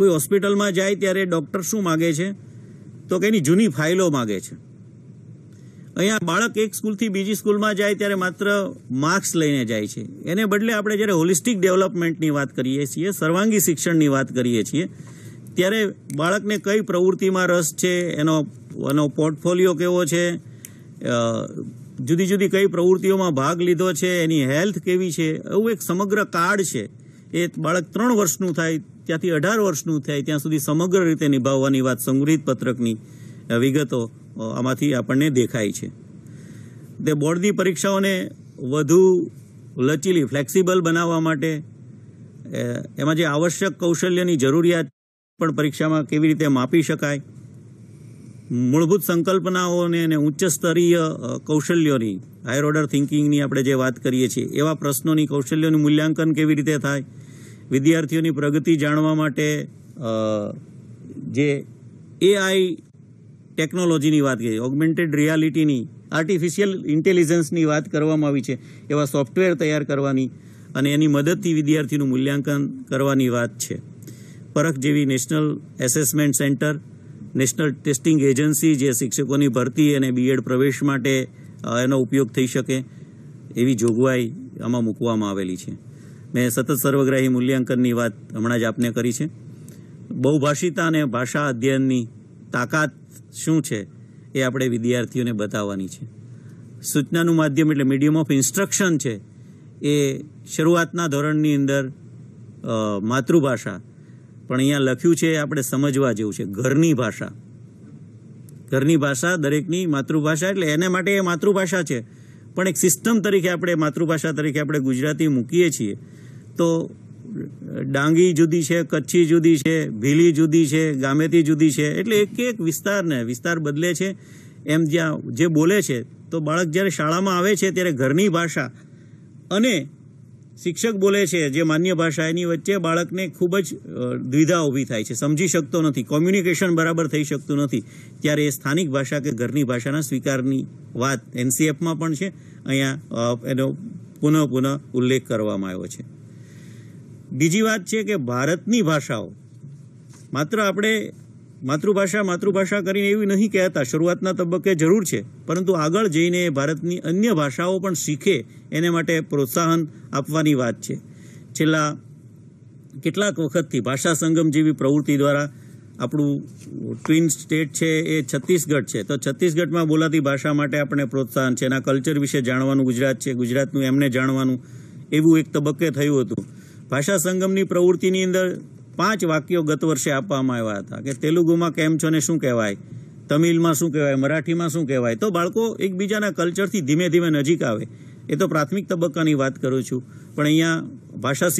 કોઈ હોસ્પિટલમાં જાય ત્યારે ડૉક્ટર શું માગે છે તો કે એની જૂની ફાઇલો માગે છે. અહીંયા બાળક એક સ્કૂલથી બીજી સ્કૂલમાં જાય ત્યારે માત્ર માર્ક્સ લઈને જાય છે. એને બદલે આપણે જ્યારે હોલિસ્ટિક ડેવલપમેન્ટની વાત કરીએ છીએ, સર્વાંગી શિક્ષણની વાત કરીએ છીએ, ત્યારે બાળકને કઈ પ્રવૃત્તિમાં રસ છે, એનો પોર્ટફોલિયો કેવો છે, જુદી જુદી કઈ પ્રવૃત્તિઓમાં ભાગ લીધો છે, એની હેલ્થ કેવી છે, એવું એક સમગ્ર કાર્ડ છે. એ બાળક 3 વર્ષનું થાય ત્યાંથી 18 વર્ષનું થાય ત્યાં સુધી સમગ્ર રીતે નિભાવવાની વાત સંગૃહિત પત્રકની વિગતો આમાંથી આપણને દેખાય છે. તે બોર્ડની પરીક્ષાઓને વધુ લચીલી, ફ્લેક્સિબલ બનાવવા માટે એમાં જે આવશ્યક કૌશલ્યની જરૂરિયાત પણ પરીક્ષામાં કેવી રીતે માપી શકાય, મૂળભૂત સંકલ્પનાઓને અને ઉચ્ચ સ્તરીય કૌશલ્યોની, હાયર ઓર્ડર થિંકિંગની આપણે જે વાત કરીએ છીએ એવા પ્રશ્નોની, કૌશલ્યોનું મૂલ્યાંકન કેવી રીતે થાય, વિદ્યાર્થીઓની પ્રગતિ જાણવા માટે જે AI ટેકનોલોજીની વાત કરીએ, ઓગમેન્ટેડ રિયાલિટીની, આર્ટિફિશિયલ ઇન્ટેલિજન્સની વાત કરવામાં આવી છે, એવા સોફ્ટવેર તૈયાર કરવાની અને એની મદદથી વિદ્યાર્થીનું મૂલ્યાંકન કરવાની વાત છે. પરખ જેવી national assessment centre, national testing agency જે શિક્ષકોની ભરતી અને BEd પ્રવેશ માટે એનો ઉપયોગ થઈ શકે એવી જોગવાઈ આમાં મૂકવામાં આવેલી છે. મેં સતત સર્વગ્રાહી મૂલ્યાંકનની વાત હમણાં જ આપને કરી છે. બહુભાષિતા અને ભાષા અધ્યયનની તાકાત શું છે એ આપણે વિદ્યાર્થીઓને બતાવવાની છે. સૂચનાનું માધ્યમ એટલે મીડિયમ ઓફ ઇન્સ્ટ્રક્શન છે એ શરૂઆતના ધોરણની અંદર માતૃભાષા, પણ અહીંયા લખ્યું છે આપણે સમજવા જેવું છે, ઘરની ભાષા. ઘરની ભાષા દરેકની માતૃભાષા, એટલે એને માટે એ માતૃભાષા છે, પણ એક સિસ્ટમ તરીકે આપણે માતૃભાષા તરીકે આપણે ગુજરાતી મૂકીએ છીએ તો ડાંગી જુદી છે, કચ્છી જુદી છે, ભીલી જુદી છે, ગામેતી જુદી છે, એટલે એક વિસ્તાર બદલે છે. એમ જ્યાં જે બોલે છે તો બાળક જ્યારે શાળામાં આવે છે ત્યારે ઘરની ભાષા અને શિક્ષક બોલે છે જે માન્ય ભાષા, એની વચ્ચે બાળકને ખૂબ જ દ્વિધા ઊભી થાય છે, સમજી શકતો નથી, કોમ્યુનિકેશન બરાબર થઈ શકતું નથી. ત્યારે એ સ્થાનિક ભાષા કે ઘરની ભાષાના સ્વીકારની વાત NCFમાં પણ છે, અહીંયા એનો પુનઃ ઉલ્લેખ કરવામાં આવ્યો છે. બીજી વાત છે કે ભારતની ભાષાઓ, માત્ર આપણે માતૃભાષા કરીને એવી નહીં કહેતા, શરૂઆતના તબક્કે જરૂર છે, પરંતુ આગળ જઈને ભારતની અન્ય ભાષાઓ પણ શીખે એને માટે પ્રોત્સાહન આપવાની વાત છે. છેલ્લા કેટલાક વખતથી ભાષા સંગમ જેવી પ્રવૃત્તિ દ્વારા આપણું ટ્વિન સ્ટેટ છે એ છત્તીસગઢ છે, તો છત્તીસગઢમાં બોલાતી ભાષા માટે આપણે પ્રોત્સાહન છે, એના કલ્ચર વિશે જાણવાનું ગુજરાત છે, ગુજરાતનું એમને જાણવાનું, એવું એક તબક્કે થયું હતું. ભાષા સંગમની પ્રવૃત્તિની અંદર 5 વાક્યો ગત વર્ષે આપવામાં આવ્યા હતા કે તેલુગુમાં કેમ છો ને શું કહેવાય, તમિલમાં શું કહેવાય, મરાઠીમાં શું કહેવાય, તો બાળકો એકબીજાના કલ્ચરથી ધીમે ધીમે નજીક આવે. એ તો પ્રાથમિક તબક્કાની વાત કરું છું, પણ અહીંયા ભાષા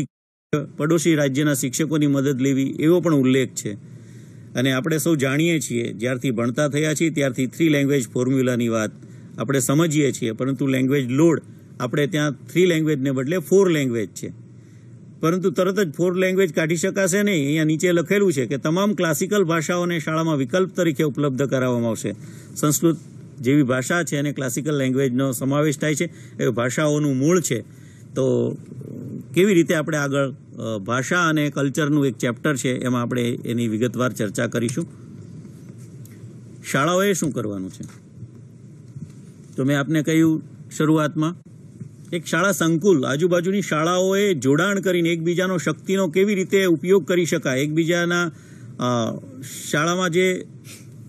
પડોશી રાજ્યના શિક્ષકોની મદદ લેવી એવો પણ ઉલ્લેખ છે. અને આપણે સૌ જાણીએ છીએ, જ્યારથી ભણતા થયા છીએ ત્યારથી 3 લેંગ્વેજ ફોર્મ્યુલાની વાત આપણે સમજીએ છીએ, પરંતુ લેંગ્વેજ લોડ આપણે ત્યાં 3 લેંગ્વેજને બદલે 4 લેંગ્વેજ છે. પરંતુ તરત જ 4 લેંગ્વેજ કાઢી શકાશે નહીં. અહીંયા નીચે લખેલું છે કે તમામ ક્લાસિકલ ભાષાઓને શાળામાં વિકલ્પ તરીકે ઉપલબ્ધ કરાવવામાં આવશે. સંસ્કૃત જેવી ભાષા છે અને ક્લાસિકલ લેંગ્વેજનો સમાવેશ થાય છે, એ ભાષાઓનું મૂળ છે. તો કેવી રીતે આપણે આગળ ભાષા અને કલ્ચરનું એક ચેપ્ટર છે એમાં આપણે એની વિગતવાર ચર્ચા કરીશું. શાળાઓએ શું કરવાનું છે તો મેં આપને કહ્યું શરૂઆતમાં, એક શાળા સંકુલ, આજુબાજુની શાળાઓએ જોડાણ કરીને એકબીજાનો શક્તિનો કેવી રીતે ઉપયોગ કરી શકાય, એકબીજાના શાળામાં જે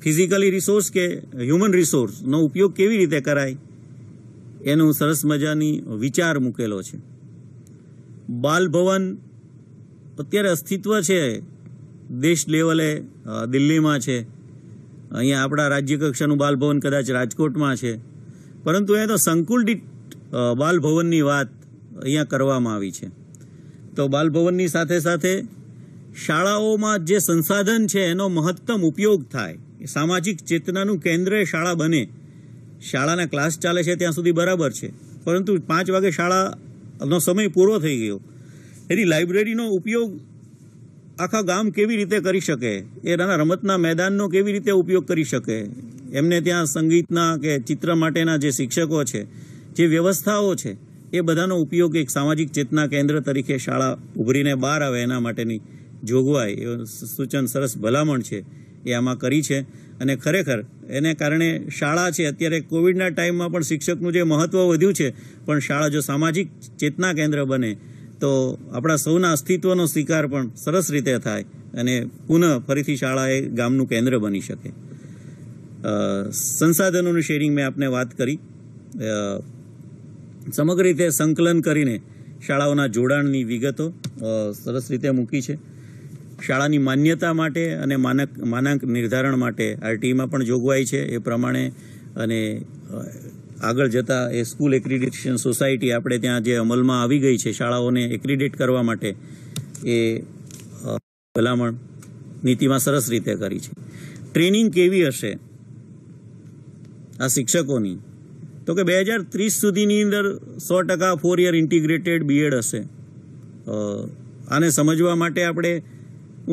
ફિઝિકલી રિસોર્સ કે હ્યુમન રિસોર્સનો ઉપયોગ કેવી રીતે કરાય એનું સરસ મજાની વિચાર મૂકેલો છે. બાલભવન અત્યારે અસ્તિત્વ છે, દેશ લેવલે દિલ્હીમાં છે, અહીંયા આપણા રાજ્ય કક્ષાનું બાલભવન કદાચ રાજકોટમાં છે, પરંતુ અહીંયા તો સંકુલ દીઠ બાલભવનની વાત અહીંયા કરવામાં આવી છે. તો બાલભવનની સાથે સાથે શાળાઓમાં જે સંસાધન છે એનો મહત્તમ ઉપયોગ થાય, સામાજિક ચેતનાનું કેન્દ્ર એ શાળા બને. શાળાના ક્લાસ ચાલે છે ત્યાં સુધી બરાબર છે, પરંતુ 5 વાગે શાળાનો સમય પૂરો થઈ ગયો, એની લાઇબ્રેરીનો ઉપયોગ આખા ગામ કેવી રીતે કરી શકે, એ નાના રમતના મેદાનનો કેવી રીતે ઉપયોગ કરી શકે, એમને ત્યાં સંગીતના કે ચિત્ર માટેના જે શિક્ષકો છે, જે વ્યવસ્થાઓ છે, એ બધાનો ઉપયોગ એક સામાજિક ચેતના કેન્દ્ર તરીકે શાળા ઉભરીને બહાર આવે એના માટેની જોગવાઈ એ સૂચન સરસ ભલામણ છે એ આમાં કરી છે. અને ખરેખર એને કારણે શાળા છે અત્યારે કોવિડના ટાઈમમાં પણ શિક્ષકનું જે મહત્વ વધ્યું છે, પણ શાળા જો સામાજિક ચેતના કેન્દ્ર બને તો આપણા સૌના અસ્તિત્વનો સ્વીકાર પણ સરસ રીતે થાય અને પુનઃ ફરીથી શાળા એ ગામનું કેન્દ્ર બની શકે. સંસાધનોનું શેરિંગ મેં આપને વાત કરી. સમગ્ર રીતે સંકલન કરીને શાળાઓના જોડાણની વિગતો સરસ રીતે મૂકી છે. શાળાની માન્યતા માટે અને માનાંક નિર્ધારણ માટે આરટીઈમાં પણ જોગવાઈ છે એ પ્રમાણે. અને આગળ જતાં એ સ્કૂલ એક્રિડિટેશન સોસાયટી આપણે ત્યાં જે અમલમાં આવી ગઈ છે શાળાઓને એક્રિડિટ કરવા માટે, એ ભલામણ નીતિમાં સરસ રીતે કરી છે. ટ્રેનિંગ કેવી હશે આ શિક્ષકોની? તો કે 2030 સુધીની અંદર 100% 4 યર ઇન્ટિગ્રેટેડ બીએડ હશે. આને સમજવા માટે આપણે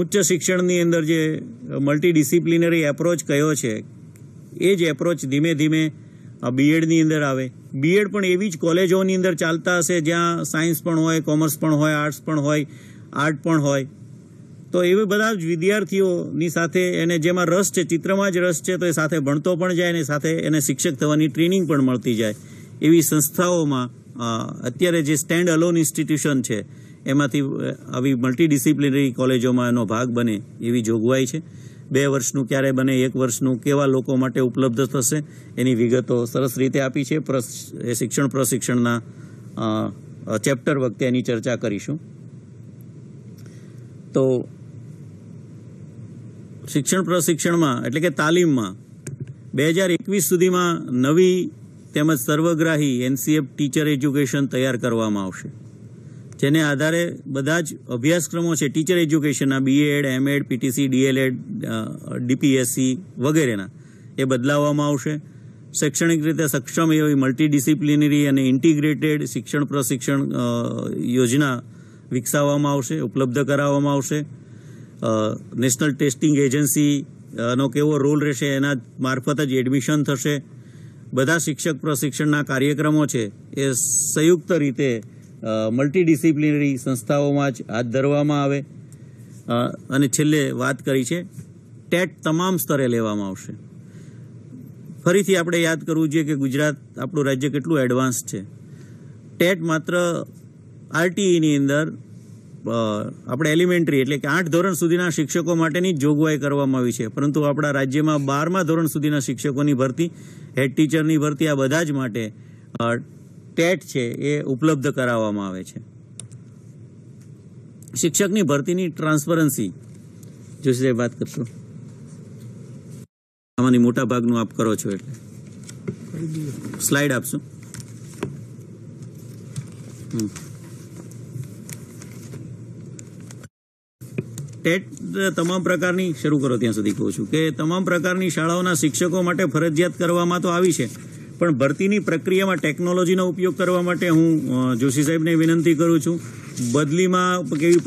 ઉચ્ચ શિક્ષણની અંદર જે મલ્ટીડિસિપ્લિનરી એપ્રોચ કયો છે એ જ એપ્રોચ ધીમે ધીમે બીએડની અંદર આવે. બીએડ પણ એવી જ કોલેજોની અંદર ચાલતા હશે જ્યાં સાયન્સ પણ હોય, કોમર્સ પણ હોય, આર્ટ્સ પણ હોય, આર્ટ પણ હોય. તો એવા બધા જ વિદ્યાર્થીઓની સાથે એને જેમાં રસ છે, ચિત્રમાં જ રસ છે, તો એ સાથે ભણતો પણ જાય અને સાથે એને શિક્ષક થવાની ટ્રેનિંગ પણ મળતી જાય. એવી સંસ્થાઓમાં અત્યારે જે સ્ટેન્ડ અલોન ઇન્સ્ટિટ્યુશન છે એમાંથી આવી મલ્ટીડિસિપ્લિનરી કોલેજોમાં એનો ભાગ બને એવી જોગવાઈ છે. 2 વર્ષનું ક્યારે બને, 1 વર્ષનું કેવા લોકો માટે ઉપલબ્ધ થશે એની વિગતો સરસ રીતે આપી છે. શિક્ષણ પ્રશિક્ષણના ચેપ્ટર વખતે એની ચર્ચા કરીશું. તો શિક્ષણ પ્રશિક્ષણમાં એટલે કે તાલીમમાં 2021 સુધીમાં નવી તેમજ સર્વગ્રાહી એનસીએફ ટીચર એજ્યુકેશન તૈયાર કરવામાં આવશે, જેને આધારે બધા જ અભ્યાસક્રમો છે ટીચર એજ્યુકેશનના, BEd, MEd, PTC, DElEd, DPSC વગેરેના, એ બદલાવવામાં આવશે. શૈક્ષણિક રીતે સક્ષમ એવી મલ્ટીડિસિપ્લિનરી અને ઇન્ટિગ્રેટેડ શિક્ષણ પ્રશિક્ષણ યોજના વિકસાવવામાં આવશે, ઉપલબ્ધ કરાવવામાં આવશે. નેશનલ ટેસ્ટિંગ એજન્સીનો કેવો રોલ રહેશે એના મારફત જ એડમિશન થશે. બધા શિક્ષક પ્રશિક્ષણના કાર્યક્રમો છે એ સંયુક્ત રીતે મલ્ટીડિસિપ્લિનરી સંસ્થાઓમાં જ હાથ ધરવામાં આવે. અને છેલ્લે વાત કરી છે ટેટ તમામ સ્તરે લેવામાં આવશે. ફરીથી આપણે યાદ કરવું જોઈએ કે ગુજરાત આપણું રાજ્ય કેટલું એડવાન્સ છે. ટેટ માત્ર આરટીઈની અંદર આપણે એલિમેન્ટરી એટલે કે 8 ધોરણ સુધીના શિક્ષકો માટેની જ જોગવાઈ કરવામાં આવી છે, પરંતુ આપણા રાજ્યમાં 12મા ધોરણ સુધીના શિક્ષકોની ભરતી, હેડ ટીચરની ભરતી, આ બધા જ માટે ટેટ છે એ ઉપલબ્ધ કરાવવામાં આવે છે. શિક્ષકની ભરતીની ટ્રાન્સપરન્સી જોશી સાહેબ વાત કરશો. આમાંની મોટા ભાગનું આપ કરો છો એટલે સ્લાઇડ આપશો. ટેટ તમામ પ્રકારની શરૂ કરો ત્યાં સુધી કહું છું કે તમામ પ્રકારની શાળાઓના શિક્ષકો માટે ફરજિયાત કરવામાં તો આવી છે, પણ ભરતીની પ્રક્રિયામાં ટેકનોલોજીનો ઉપયોગ કરવા માટે હું જોશી સાહેબને વિનંતી કરું છું. બદલીમાં કેવી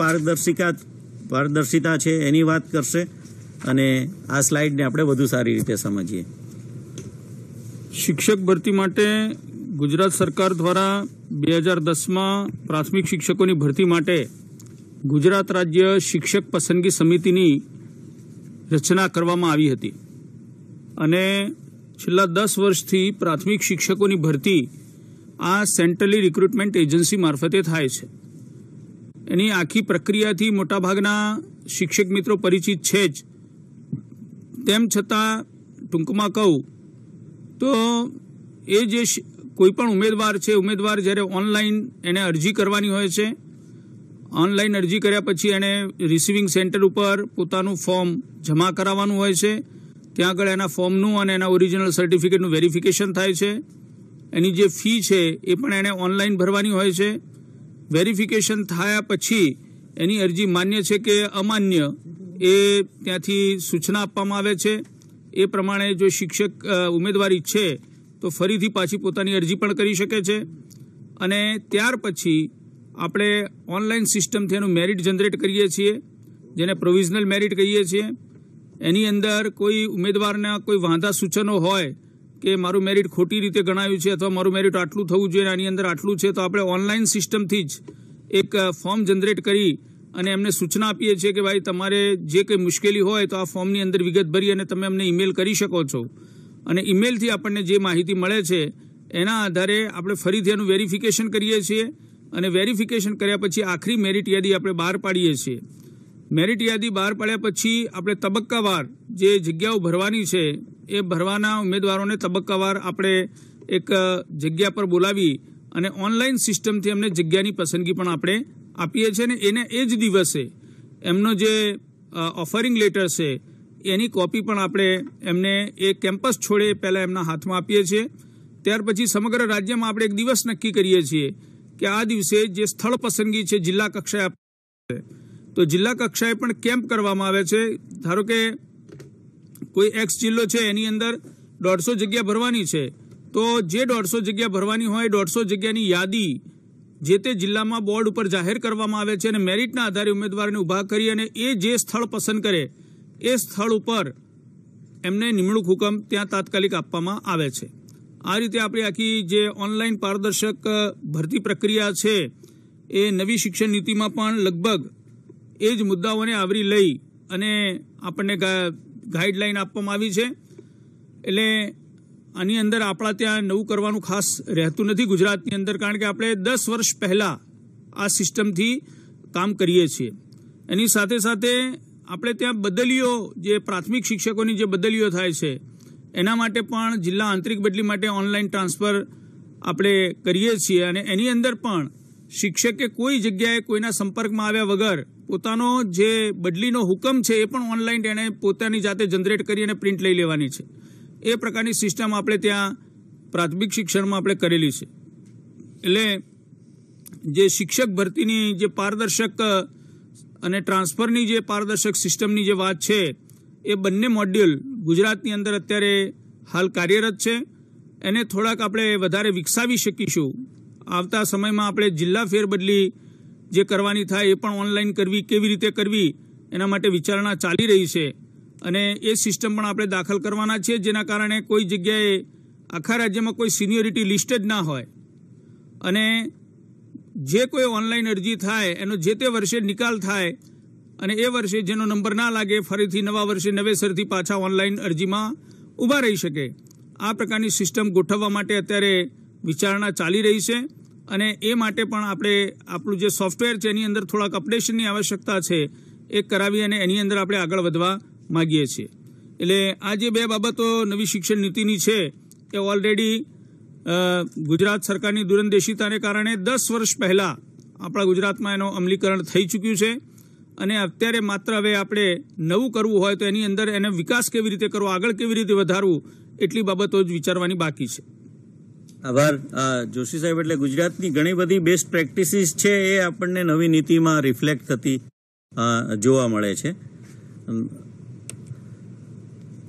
પારદર્શિતા છે એની વાત કરશે અને આ સ્લાઇડને આપણે વધુ સારી રીતે સમજીએ. શિક્ષક ભરતી માટે ગુજરાત સરકાર દ્વારા 2010માં પ્રાથમિક શિક્ષકોની ભરતી માટે ગુજરાત રાજ્ય શિક્ષક પસંદગી સમિતિની રચના કરવામાં આવી હતી અને છેલ્લા 10 વર્ષથી પ્રાથમિક શિક્ષકોની ભરતી આ સેન્ટ્રલી રિક્રુટમેન્ટ એજન્સી મારફતે થાય છે. એની આખી પ્રક્રિયાથી મોટાભાગના શિક્ષક મિત્રો પરિચિત છે જ. તેમ છતાં ટૂંકમાં કહું તો એ જે કોઈ પણ ઉમેદવાર છે, ઉમેદવાર જ્યારે ઓનલાઈન એને અરજી કરવાની હોય છે, ઓનલાઈન અરજી કર્યા પછી એણે રિસીવિંગ સેન્ટર ઉપર પોતાનું ફોર્મ જમા કરાવવાનું હોય છે. ત્યાં આગળ એના ફોર્મનું અને એના ઓરિજિનલ સર્ટિફિકેટનું વેરિફિકેશન થાય છે. એની જે ફી છે એ પણ એણે ઓનલાઈન ભરવાની હોય છે. વેરિફિકેશન થયા પછી એની અરજી માન્ય છે કે અમાન્ય એ ત્યાંથી સૂચના આપવામાં આવે છે. એ પ્રમાણે જો શિક્ષક ઉમેદવાર ઈચ્છે તો ફરીથી પાછી પોતાની અરજી પણ કરી શકે છે અને ત્યાર પછી આપણે ઓનલાઈન સિસ્ટમથી એનું મેરિટ જનરેટ કરીએ છીએ, જેને પ્રોવિઝનલ મેરિટ કહીએ છીએ. એની અંદર કોઈ ઉમેદવારના કોઈ વાંધા સૂચનો હોય કે મારું મેરિટ ખોટી રીતે ગણાયું છે અથવા મારું મેરિટ આટલું થવું જોઈએ, આની અંદર આટલું છે, તો આપણે ઓનલાઈન સિસ્ટમથી જ એક ફોર્મ જનરેટ કરી અને એમને સૂચના આપીએ છીએ કે ભાઈ તમારે જે કંઈ મુશ્કેલી હોય તો આ ફોર્મની અંદર વિગત ભરી અને તમે અમને ઈમેલ કરી શકો છો, અને ઈમેલથી આપણને જે માહિતી મળે છે એના આધારે આપણે ફરીથી એનું વેરિફિકેશન કરીએ છીએ, અને વેરિફિકેશન કર્યા પછી આખરી મેરિટ યાદી આપણે બહાર પાડીએ છીએ. મેરિટ યાદી બહાર પાડ્યા પછી આપણે તબક્કાવાર જે જગ્યાઓ ભરવાની છે એ ભરવાના ઉમેદવારોને તબક્કાવાર આપણે એક જગ્યા પર બોલાવી અને ઓનલાઈન સિસ્ટમથી એમને જગ્યાની પસંદગી પણ આપણે આપીએ છીએ, અને એને એ જ દિવસે એમનો જે ઓફરિંગ લેટર છે એની કોપી પણ આપણે એમને એ કેમ્પસ છોડે પહેલાં એમના હાથમાં આપીએ છીએ. ત્યાર પછી સમગ્ર રાજ્યમાં આપણે એક દિવસ નક્કી કરીએ છીએ કે આ દિવસે જે સ્થળ પસંદગી છે જિલ્લા કક્ષાએ તો જિલ્લા કક્ષાએ પણ કેમ્પ કરવામાં આવે છે. ધારો કે કોઈ એક્સ જિલ્લો છે એની અંદર 150 જગ્યા ભરવાની છે, તો જે 150 જગ્યા ભરવાની હોય 150 જગ્યાની યાદી જે તે જિલ્લામાં બોર્ડ ઉપર જાહેર કરવામાં આવે છે, અને મેરિટના આધારે ઉમેદવારને ઊભા કરી અને એ જે સ્થળ પસંદ કરે એ સ્થળ ઉપર એમને નિમણૂક હુકમ ત્યાં તાત્કાલિક આપવામાં આવે છે. આ રીતે આપણી આખી જે ઓનલાઈન પારદર્શક ભરતી પ્રક્રિયા છે એ નવી શિક્ષણ નીતિમાં પણ લગભગ એ જ મુદ્દાઓને આવરી લઈ અને આપણને ગાઈડલાઈન આપવામાં આવી છે. એટલે આની અંદર આપણા ત્યાં નવું કરવાનું ખાસ રહેતું નથી ગુજરાતની અંદર, કારણ કે આપણે 10 વર્ષ પહેલાં આ સિસ્ટમથી કામ કરીએ છીએ. એની સાથે સાથે આપણે ત્યાં બદલીઓ જે પ્રાથમિક શિક્ષકોની જે બદલીઓ થાય છે એના માટે પણ જિલ્લા આંતરિક બદલી માટે ઓનલાઈન ટ્રાન્સફર આપણે કરીએ છીએ, અને એની અંદર પણ શિક્ષકે કોઈ જગ્યાએ કોઈના સંપર્કમાં આવ્યા વગર પોતાનો જે બદલીનો હુકમ છે એ પણ ઓનલાઈન એણે પોતાની જાતે જનરેટ કરી અને પ્રિન્ટ લઈ લેવાની છે. એ પ્રકારની સિસ્ટમ આપણે ત્યાં પ્રાથમિક શિક્ષણમાં આપણે કરેલી છે. એટલે જે શિક્ષક ભરતીની જે પારદર્શક અને ટ્રાન્સફરની જે પારદર્શક સિસ્ટમની જે વાત છે એ બંને મોડ્યુલ ગુજરાતની અંદર અત્યારે હાલ કાર્યરત છે. એને થોડાક આપણે વધારે વિકસાવી શકીશું. આવતા સમયમાં આપણે જિલ્લા ફેરબદલી જે કરવાની થાય એ પણ ઓનલાઈન કરવી, કેવી રીતે કરવી એના માટે વિચારણા ચાલી રહી છે, અને એ સિસ્ટમ પણ આપણે દાખલ કરવાના છીએ, જેના કારણે કોઈ જગ્યાએ આખા રાજ્યમાં કોઈ સિનિયોરિટી લિસ્ટ જ ના હોય, અને જે કોઈ ઓનલાઈન અરજી થાય એનો જે તે વર્ષે નિકાલ થાય, અને એ વર્ષે જેનો નંબર ના લાગે ફરીથી નવા વર્ષે નવેસરથી પાછા ઓનલાઈન અરજીમાં ઊભા રહી શકે. આ પ્રકારની સિસ્ટમ ગોઠવવા માટે અત્યારે વિચારણા ચાલી રહી છે, અને એ માટે પણ આપણે આપણું જે સોફ્ટવેર છે એની અંદર થોડાક અપડેશનની આવશ્યકતા છે એ કરાવી અને એની અંદર આપણે આગળ વધવા માગીએ છીએ. એટલે આ જે બે બાબતો નવી શિક્ષણ નીતિની છે એ ઓલરેડી ગુજરાત સરકારની દૂરંદેશીતાને કારણે 10 વર્ષ પહેલાં આપણા ગુજરાતમાં એનો અમલીકરણ થઈ ચૂક્યું છે, અને અત્યારે માત્ર હવે આપણે નવું કરવું હોય તો એની અંદર એને વિકાસ કેવી રીતે કરવો, આગળ કેવી રીતે વધારવું એટલી બાબતો જ વિચારવાની બાકી છે. આભાર જોશી સાહેબ. એટલે ગુજરાતની ઘણી બધી બેસ્ટ પ્રેક્ટિસીસ છે એ આપણને નવી નીતિમાં રિફ્લેક્ટ થતી જોવા મળે છે.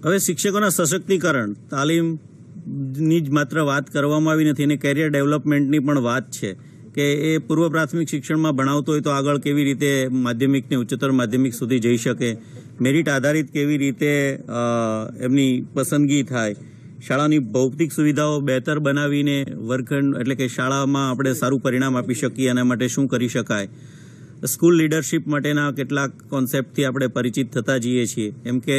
હવે શિક્ષકોના સશક્તિકરણ, તાલીમની જ માત્ર વાત કરવામાં આવી નથી, અને કેરિયર ડેવલપમેન્ટની પણ વાત છે કે એ પૂર્વ પ્રાથમિક શિક્ષણમાં ભણાવતો હોય તો આગળ કેવી રીતે માધ્યમિકને ઉચ્ચતર માધ્યમિક સુધી જઈ શકે, મેરિટ આધારિત કેવી રીતે એમની પસંદગી થાય, શાળાની ભૌતિક સુવિધાઓ બહેતર બનાવીને વર્ગખંડ એટલે કે શાળામાં આપણે સારું પરિણામ આપી શકીએ એના માટે શું કરી શકાય, સ્કૂલ લીડરશિપ માટેના કેટલાક કોન્સેપ્ટથી આપણે પરિચિત થતા જઈએ છીએ. એમ કે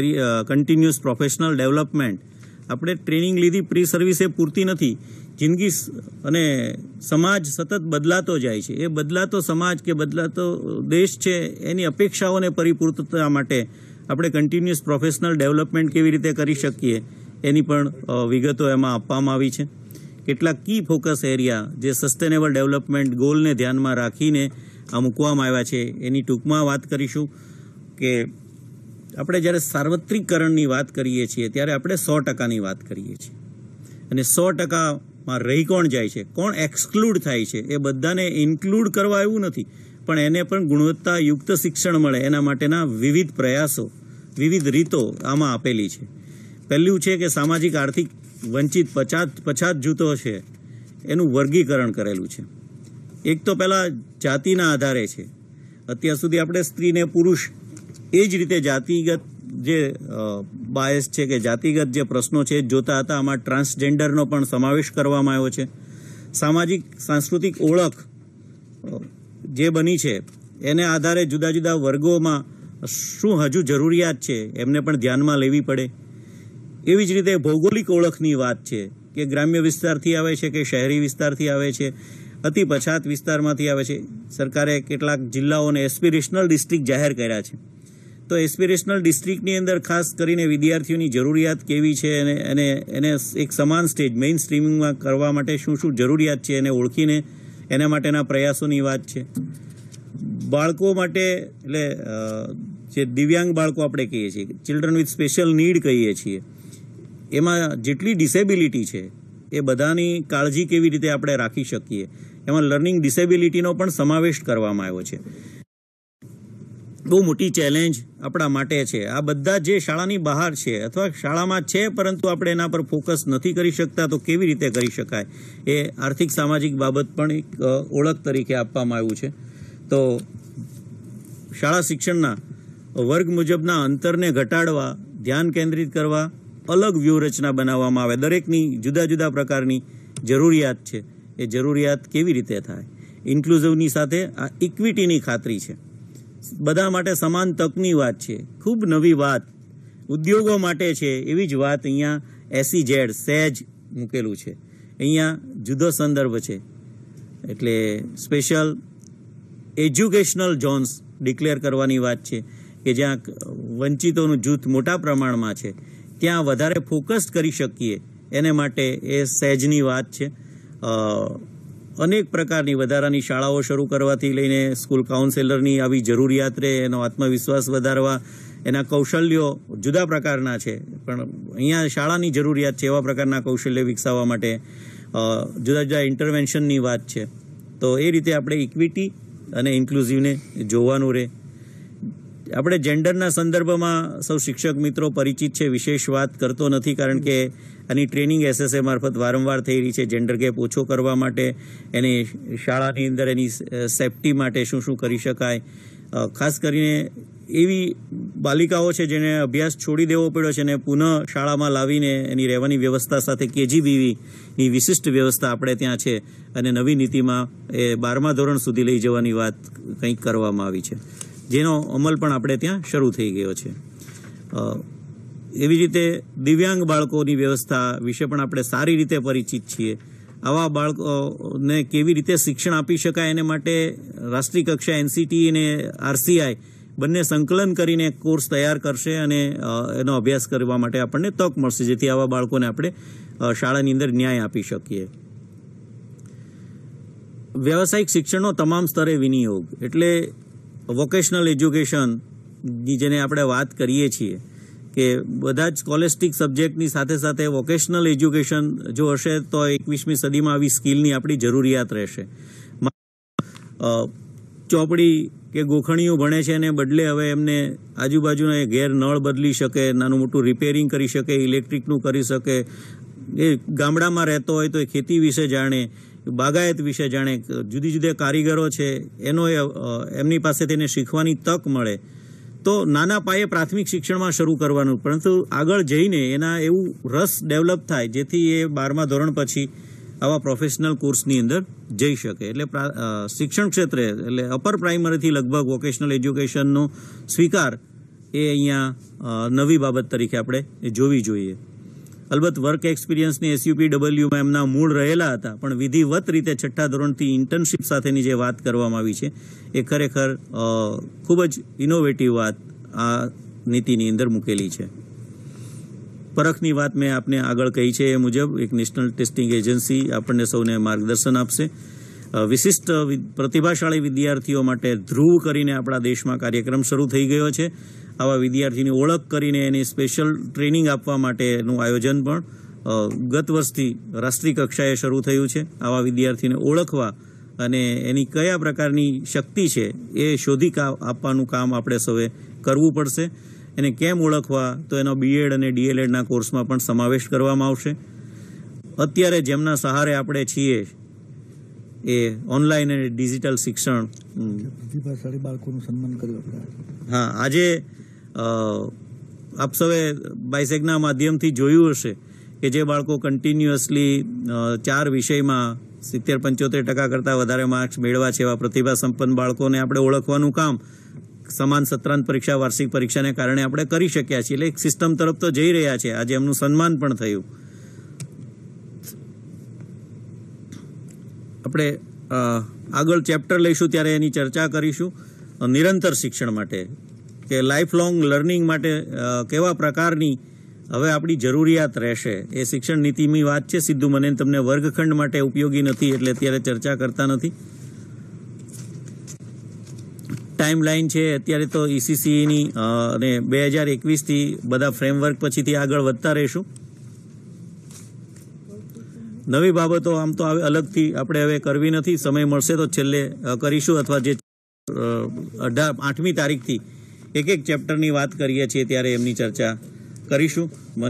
કન્ટિન્યુઅસ પ્રોફેશનલ ડેવલપમેન્ટ, આપણે ટ્રેનિંગ લીધી પ્રી સર્વિસ એ પૂરતી નથી. જિંદગી અને સમાજ સતત બદલાતો જાય છે. એ બદલાતો સમાજ કે બદલાતો દેશ છે એની અપેક્ષાઓને પરિપૂર્તતા માટે આપણે કન્ટિન્યુઅસ પ્રોફેશનલ ડેવલપમેન્ટ કેવી રીતે કરી શકીએ એની પણ વિગતો એમાં આપવામાં આવી છે. કેટલાક કી ફોકસ એરિયા જે સસ્ટેનેબલ ડેવલપમેન્ટ ગોલને ધ્યાનમાં રાખીને આ મૂકવામાં આવ્યા છે એની ટૂંકમાં વાત કરીશું. કે આપણે જ્યારે સાર્વત્રિકરણની વાત કરીએ છીએ ત્યારે આપણે 100%ની વાત કરીએ છીએ, અને 100%માં રહી કોણ જાય છે, કોણ એક્સક્લુડ થાય છે, એ બધાને ઇન્ક્લુડ કરવા એવું નથી, પણ એને પણ ગુણવત્તાયુક્ત શિક્ષણ મળે એના માટેના વિવિધ પ્રયાસો, વિવિધ રીતો આમાં આપેલી છે. પહેલું છે કે સામાજિક આર્થિક વંચિત પછાત જૂથો છે એનું વર્ગીકરણ કરેલું છે. એક તો પહેલાં જાતિના આધારે છે. અત્યાર સુધી આપણે સ્ત્રીને પુરુષ એ જ રીતે જાતિગત જે બાયસ છે કે જાતિગત જે પ્રશ્નો છે જોતા હતા, આમાં ટ્રાન્સજેન્ડરનો પણ સમાવેશ કરવામાં આવ્યો છે. સામાજિક સાંસ્કૃતિક ઓળખ જે બની છે એને આધારે જુદા જુદા વર્ગોમાં શું હજુ જરૂરિયાત છે એમને પણ ધ્યાનમાં લેવી પડે. એવી જ રીતે ભૌગોલિક ઓળખની વાત છે કે ગ્રામ્ય વિસ્તારથી આવે છે કે શહેરી વિસ્તારથી આવે છે, અતિ પછાત વિસ્તારમાંથી આવે છે. સરકારે કેટલાક જિલ્લાઓને એસ્પિરેશનલ ડિસ્ટ્રિક્ટ જાહેર કર્યા છે. તો એસ્પિરેશનલ ડિસ્ટ્રિક્ટની અંદર ખાસ કરીને વિદ્યાર્થીઓની જરૂરિયાત કેવી છે એને એક સમાન સ્ટેજ મેઇન સ્ટ્રીમિંગમાં કરવા માટે શું શું જરૂરિયાત છે એને ઓળખીને એના માટેના પ્રયાસોની વાત છે. બાળકો માટે એટલે જે દિવ્યાંગ બાળકો આપણે કહીએ છીએ, ચિલ્ડ્રન વિથ સ્પેશિયલ નીડ કહીએ છીએ, એમાં જેટલી ડિસેબિલિટી છે એ બધાની કાળજી કેવી રીતે આપણે રાખી શકીએ, એમાં લર્નિંગ ડિસેબિલિટીનો પણ સમાવેશ કરવામાં આવ્યો છે. બહુ મોટી ચેલેન્જ આપણા માટે છે. આ બધા જે શાળાની બહાર છે અથવા શાળામાં છે પરંતુ આપણે એના પર ફોકસ નથી કરી શકતા, તો કેવી રીતે કરી શકાય એ આર્થિક સામાજિક બાબત પણ એક ઓળખ તરીકે આપવામાં આવ્યું છે. તો શાળા શિક્ષણના વર્ગ મુજબના અંતરને ઘટાડવા, ધ્યાન કેન્દ્રિત કરવા, અલગ વ્યૂહરચના બનાવવામાં આવે. દરેકની જુદા જુદા પ્રકારની જરૂરિયાત છે, એ જરૂરિયાત કેવી રીતે થાય. ઇન્ક્લુઝિવની સાથે આ ઇક્વિટીની ખાતરી છે. બધા માટે સમાન તકની વાત છે. ખૂબ નવી વાત ઉદ્યોગો માટે છે. એવી જ વાત અહીંયા SEZ મૂકેલું છે. અહીંયા જુદો સંદર્ભ છે. એટલે સ્પેશિયલ એજ્યુકેશનલ ઝોન્સ ડિક્લેર કરવાની વાત છે કે જ્યાં વંચિતોનું જૂથ મોટા પ્રમાણમાં છે, ત્યાં વધારે ફોકસ કરી શકીએ એને માટે એ સહેજની વાત છે. અનેક પ્રકારની વધારાની શાળાઓ શરૂ કરવાથી લઈને સ્કૂલ કાઉન્સેલરની આવી જરૂરિયાત રહે, એનો આત્મવિશ્વાસ વધારવા, એના કૌશલ્યો જુદા પ્રકારના છે પણ અહીંયા શાળાની જરૂરિયાત છે એવા પ્રકારના કૌશલ્ય વિકસાવવા માટે જુદા જુદા ઇન્ટરવેન્શનની વાત છે. તો એ રીતે આપણે ઇક્વિટી અને ઇન્ક્લુઝિવને જોવાનું રહે. આપણે જેન્ડરના સંદર્ભમાં સૌ શિક્ષક મિત્રો પરિચિત છે, વિશેષ વાત કરતો નથી કારણ કે આની ટ્રેનિંગ SSA મારફત વારંવાર થઈ રહી છે. જેન્ડર ગેપ ઓછો કરવા માટે, એની શાળાની અંદર એની સેફટી માટે શું શું કરી શકાય. ખાસ કરીને એવી બાલિકાઓ છે જેને અભ્યાસ છોડી દેવો પડ્યો છે અને પુનઃ શાળામાં લાવીને એની રહેવાની વ્યવસ્થા સાથે KGBVની વિશિષ્ટ વ્યવસ્થા આપણે ત્યાં છે અને નવી નીતિમાં એ 12મા ધોરણ સુધી લઈ જવાની વાત કંઈક કરવામાં આવી છે, જેનો અમલ પણ આપણે ત્યાં શરૂ થઈ ગયો છે. એવી રીતે દિવ્યાંગ બાળકોની વ્યવસ્થા વિશે પણ આપણે સારી રીતે પરિચિત છીએ. આવા બાળકોને કેવી રીતે શિક્ષણ આપી શકાય એને માટે રાષ્ટ્રીય કક્ષા NCTE અને RCI બંને સંકલન કરીને કોર્સ તૈયાર કરશે અને એનો અભ્યાસ કરવા માટે આપણને તક મળશે, જેથી આવા બાળકોને આપણે શાળાની અંદર ન્યાય આપી શકીએ. વ્યવસાયિક શિક્ષણનો તમામ સ્તરે વિનિયોગ એટલે વોકેશનલ એજ્યુકેશનની જેને આપણે વાત કરીએ છીએ કે બધા જ સ્કોલેસ્ટિક સબ્જેક્ટની સાથે સાથે વોકેશનલ એજ્યુકેશન જો હશે તો 21મી સદીમાં આવી સ્કિલની આપણી જરૂરિયાત રહેશે. ચોપડી કે ગોખણીઓ ભણે છે એને બદલે હવે એમને આજુબાજુના ઘેર નળ બદલી શકે, નાનું મોટું રિપેરિંગ કરી શકે, ઇલેક્ટ્રિકનું કરી શકે, એ ગામડામાં રહેતો હોય તો એ ખેતી વિશે જાણે, બાગાયત વિશે જાણે, જુદી જુદી કારીગરો છે એનો એમની પાસે તેને શીખવાની તક મળે. તો નાના પાયે પ્રાથમિક શિક્ષણમાં શરૂ કરવાનું, પરંતુ આગળ જઈને એના એવું રસ ડેવલપ થાય જેથી એ 12મા ધોરણ પછી આવા પ્રોફેશનલ કોર્સની અંદર જઈ શકે. એટલે શિક્ષણ ક્ષેત્રે એટલે અપર પ્રાઇમરીથી લગભગ વોકેશનલ એજ્યુકેશનનો સ્વીકાર એ અહીંયા નવી બાબત તરીકે આપણે જોવી જોઈએ. અલબત્ત વર્ક એક્સપિરિયન્સની SUPWમાં એમના મૂળ રહેલા હતા, પણ વિધિવત રીતે 6ઠ્ઠા ધોરણથી ઇન્ટર્નશીપ સાથેની જે વાત કરવામાં આવી છે એ ખરેખર ખૂબ જ ઇનોવેટિવ વાત આ નીતિની અંદર મૂકેલી છે. પરખની વાત મેં આપને આગળ કહી છે એ મુજબ એક નેશનલ ટેસ્ટિંગ એજન્સી આપણને સૌને માર્ગદર્શન આપશે. વિશિષ્ટ પ્રતિભાશાળી વિદ્યાર્થીઓ માટે ધ્રુવ કરીને આપણા દેશમાં કાર્યક્રમ શરૂ થઈ ગયો છે. આવા વિદ્યાર્થીની ઓળખ કરીને એની સ્પેશિયલ ટ્રેનિંગ આપવા માટેનું આયોજન પણ ગત વર્ષથી રાષ્ટ્રીય કક્ષાએ શરૂ થયું છે. આવા વિદ્યાર્થીને ઓળખવા અને એની કયા પ્રકારની શક્તિ છે એ શોધી આપવાનું કામ આપણે સૌએ કરવું પડશે. એને કેમ ઓળખવા, તો એનો BEd અને DLEDના કોર્સમાં પણ સમાવેશ કરવામાં આવશે. અત્યારે જેમના સહારે આપણે છીએ એ ઓનલાઈન અને ડિજિટલ શિક્ષણ, પ્રતિભાશાળી બાળકોનું સન્માન કર્યું આપણે. હા, આજે આપ સૌએ બાયસેગના માધ્યમથી જોયું હશે કે જે બાળકો કન્ટિન્યુઅસલી 4 વિષયમાં 70-75% કરતાં વધારે માર્ક્સ મેળવ્યા છે એવા પ્રતિભા સંપન્ન બાળકોને આપણે ઓળખવાનું કામ સમાન સત્રાંત પરીક્ષા, વાર્ષિક પરીક્ષાને કારણે આપણે કરી શક્યા છીએ. એટલે એક સિસ્ટમ તરફ તો જઈ રહ્યા છે. આજે એમનું સન્માન પણ થયું. આપણે આગળ ચેપ્ટર લઈશું ત્યારે એની ચર્ચા કરીશું. નિરંતર શિક્ષણ માટે કે લાઈફ લોંગ લર્નિંગ માટે કેવા પ્રકારની હવે આપણી જરૂરિયાત રહેશે એ શિક્ષણ નીતિની વાત છે. સીધું મને તમને વર્ગખંડ માટે ઉપયોગી નથી એટલે અત્યારે ચર્ચા કરતા નથી. ટાઈમ લાઈન છે અત્યારે તો ECCEની અને 2021થી બધા ફ્રેમવર્ક પછીથી આગળ વધતા રહીશું. નવી બાબતો આમ તો અલગથી આપણે હવે કરવી નથી. સમય મળશે તો છેલ્લે કરીશું અથવા જે 8મી તારીખથી એક ચેપ્ટરની વાત કરીએ છીએ ત્યારે એમની ચર્ચા કરીશું. મને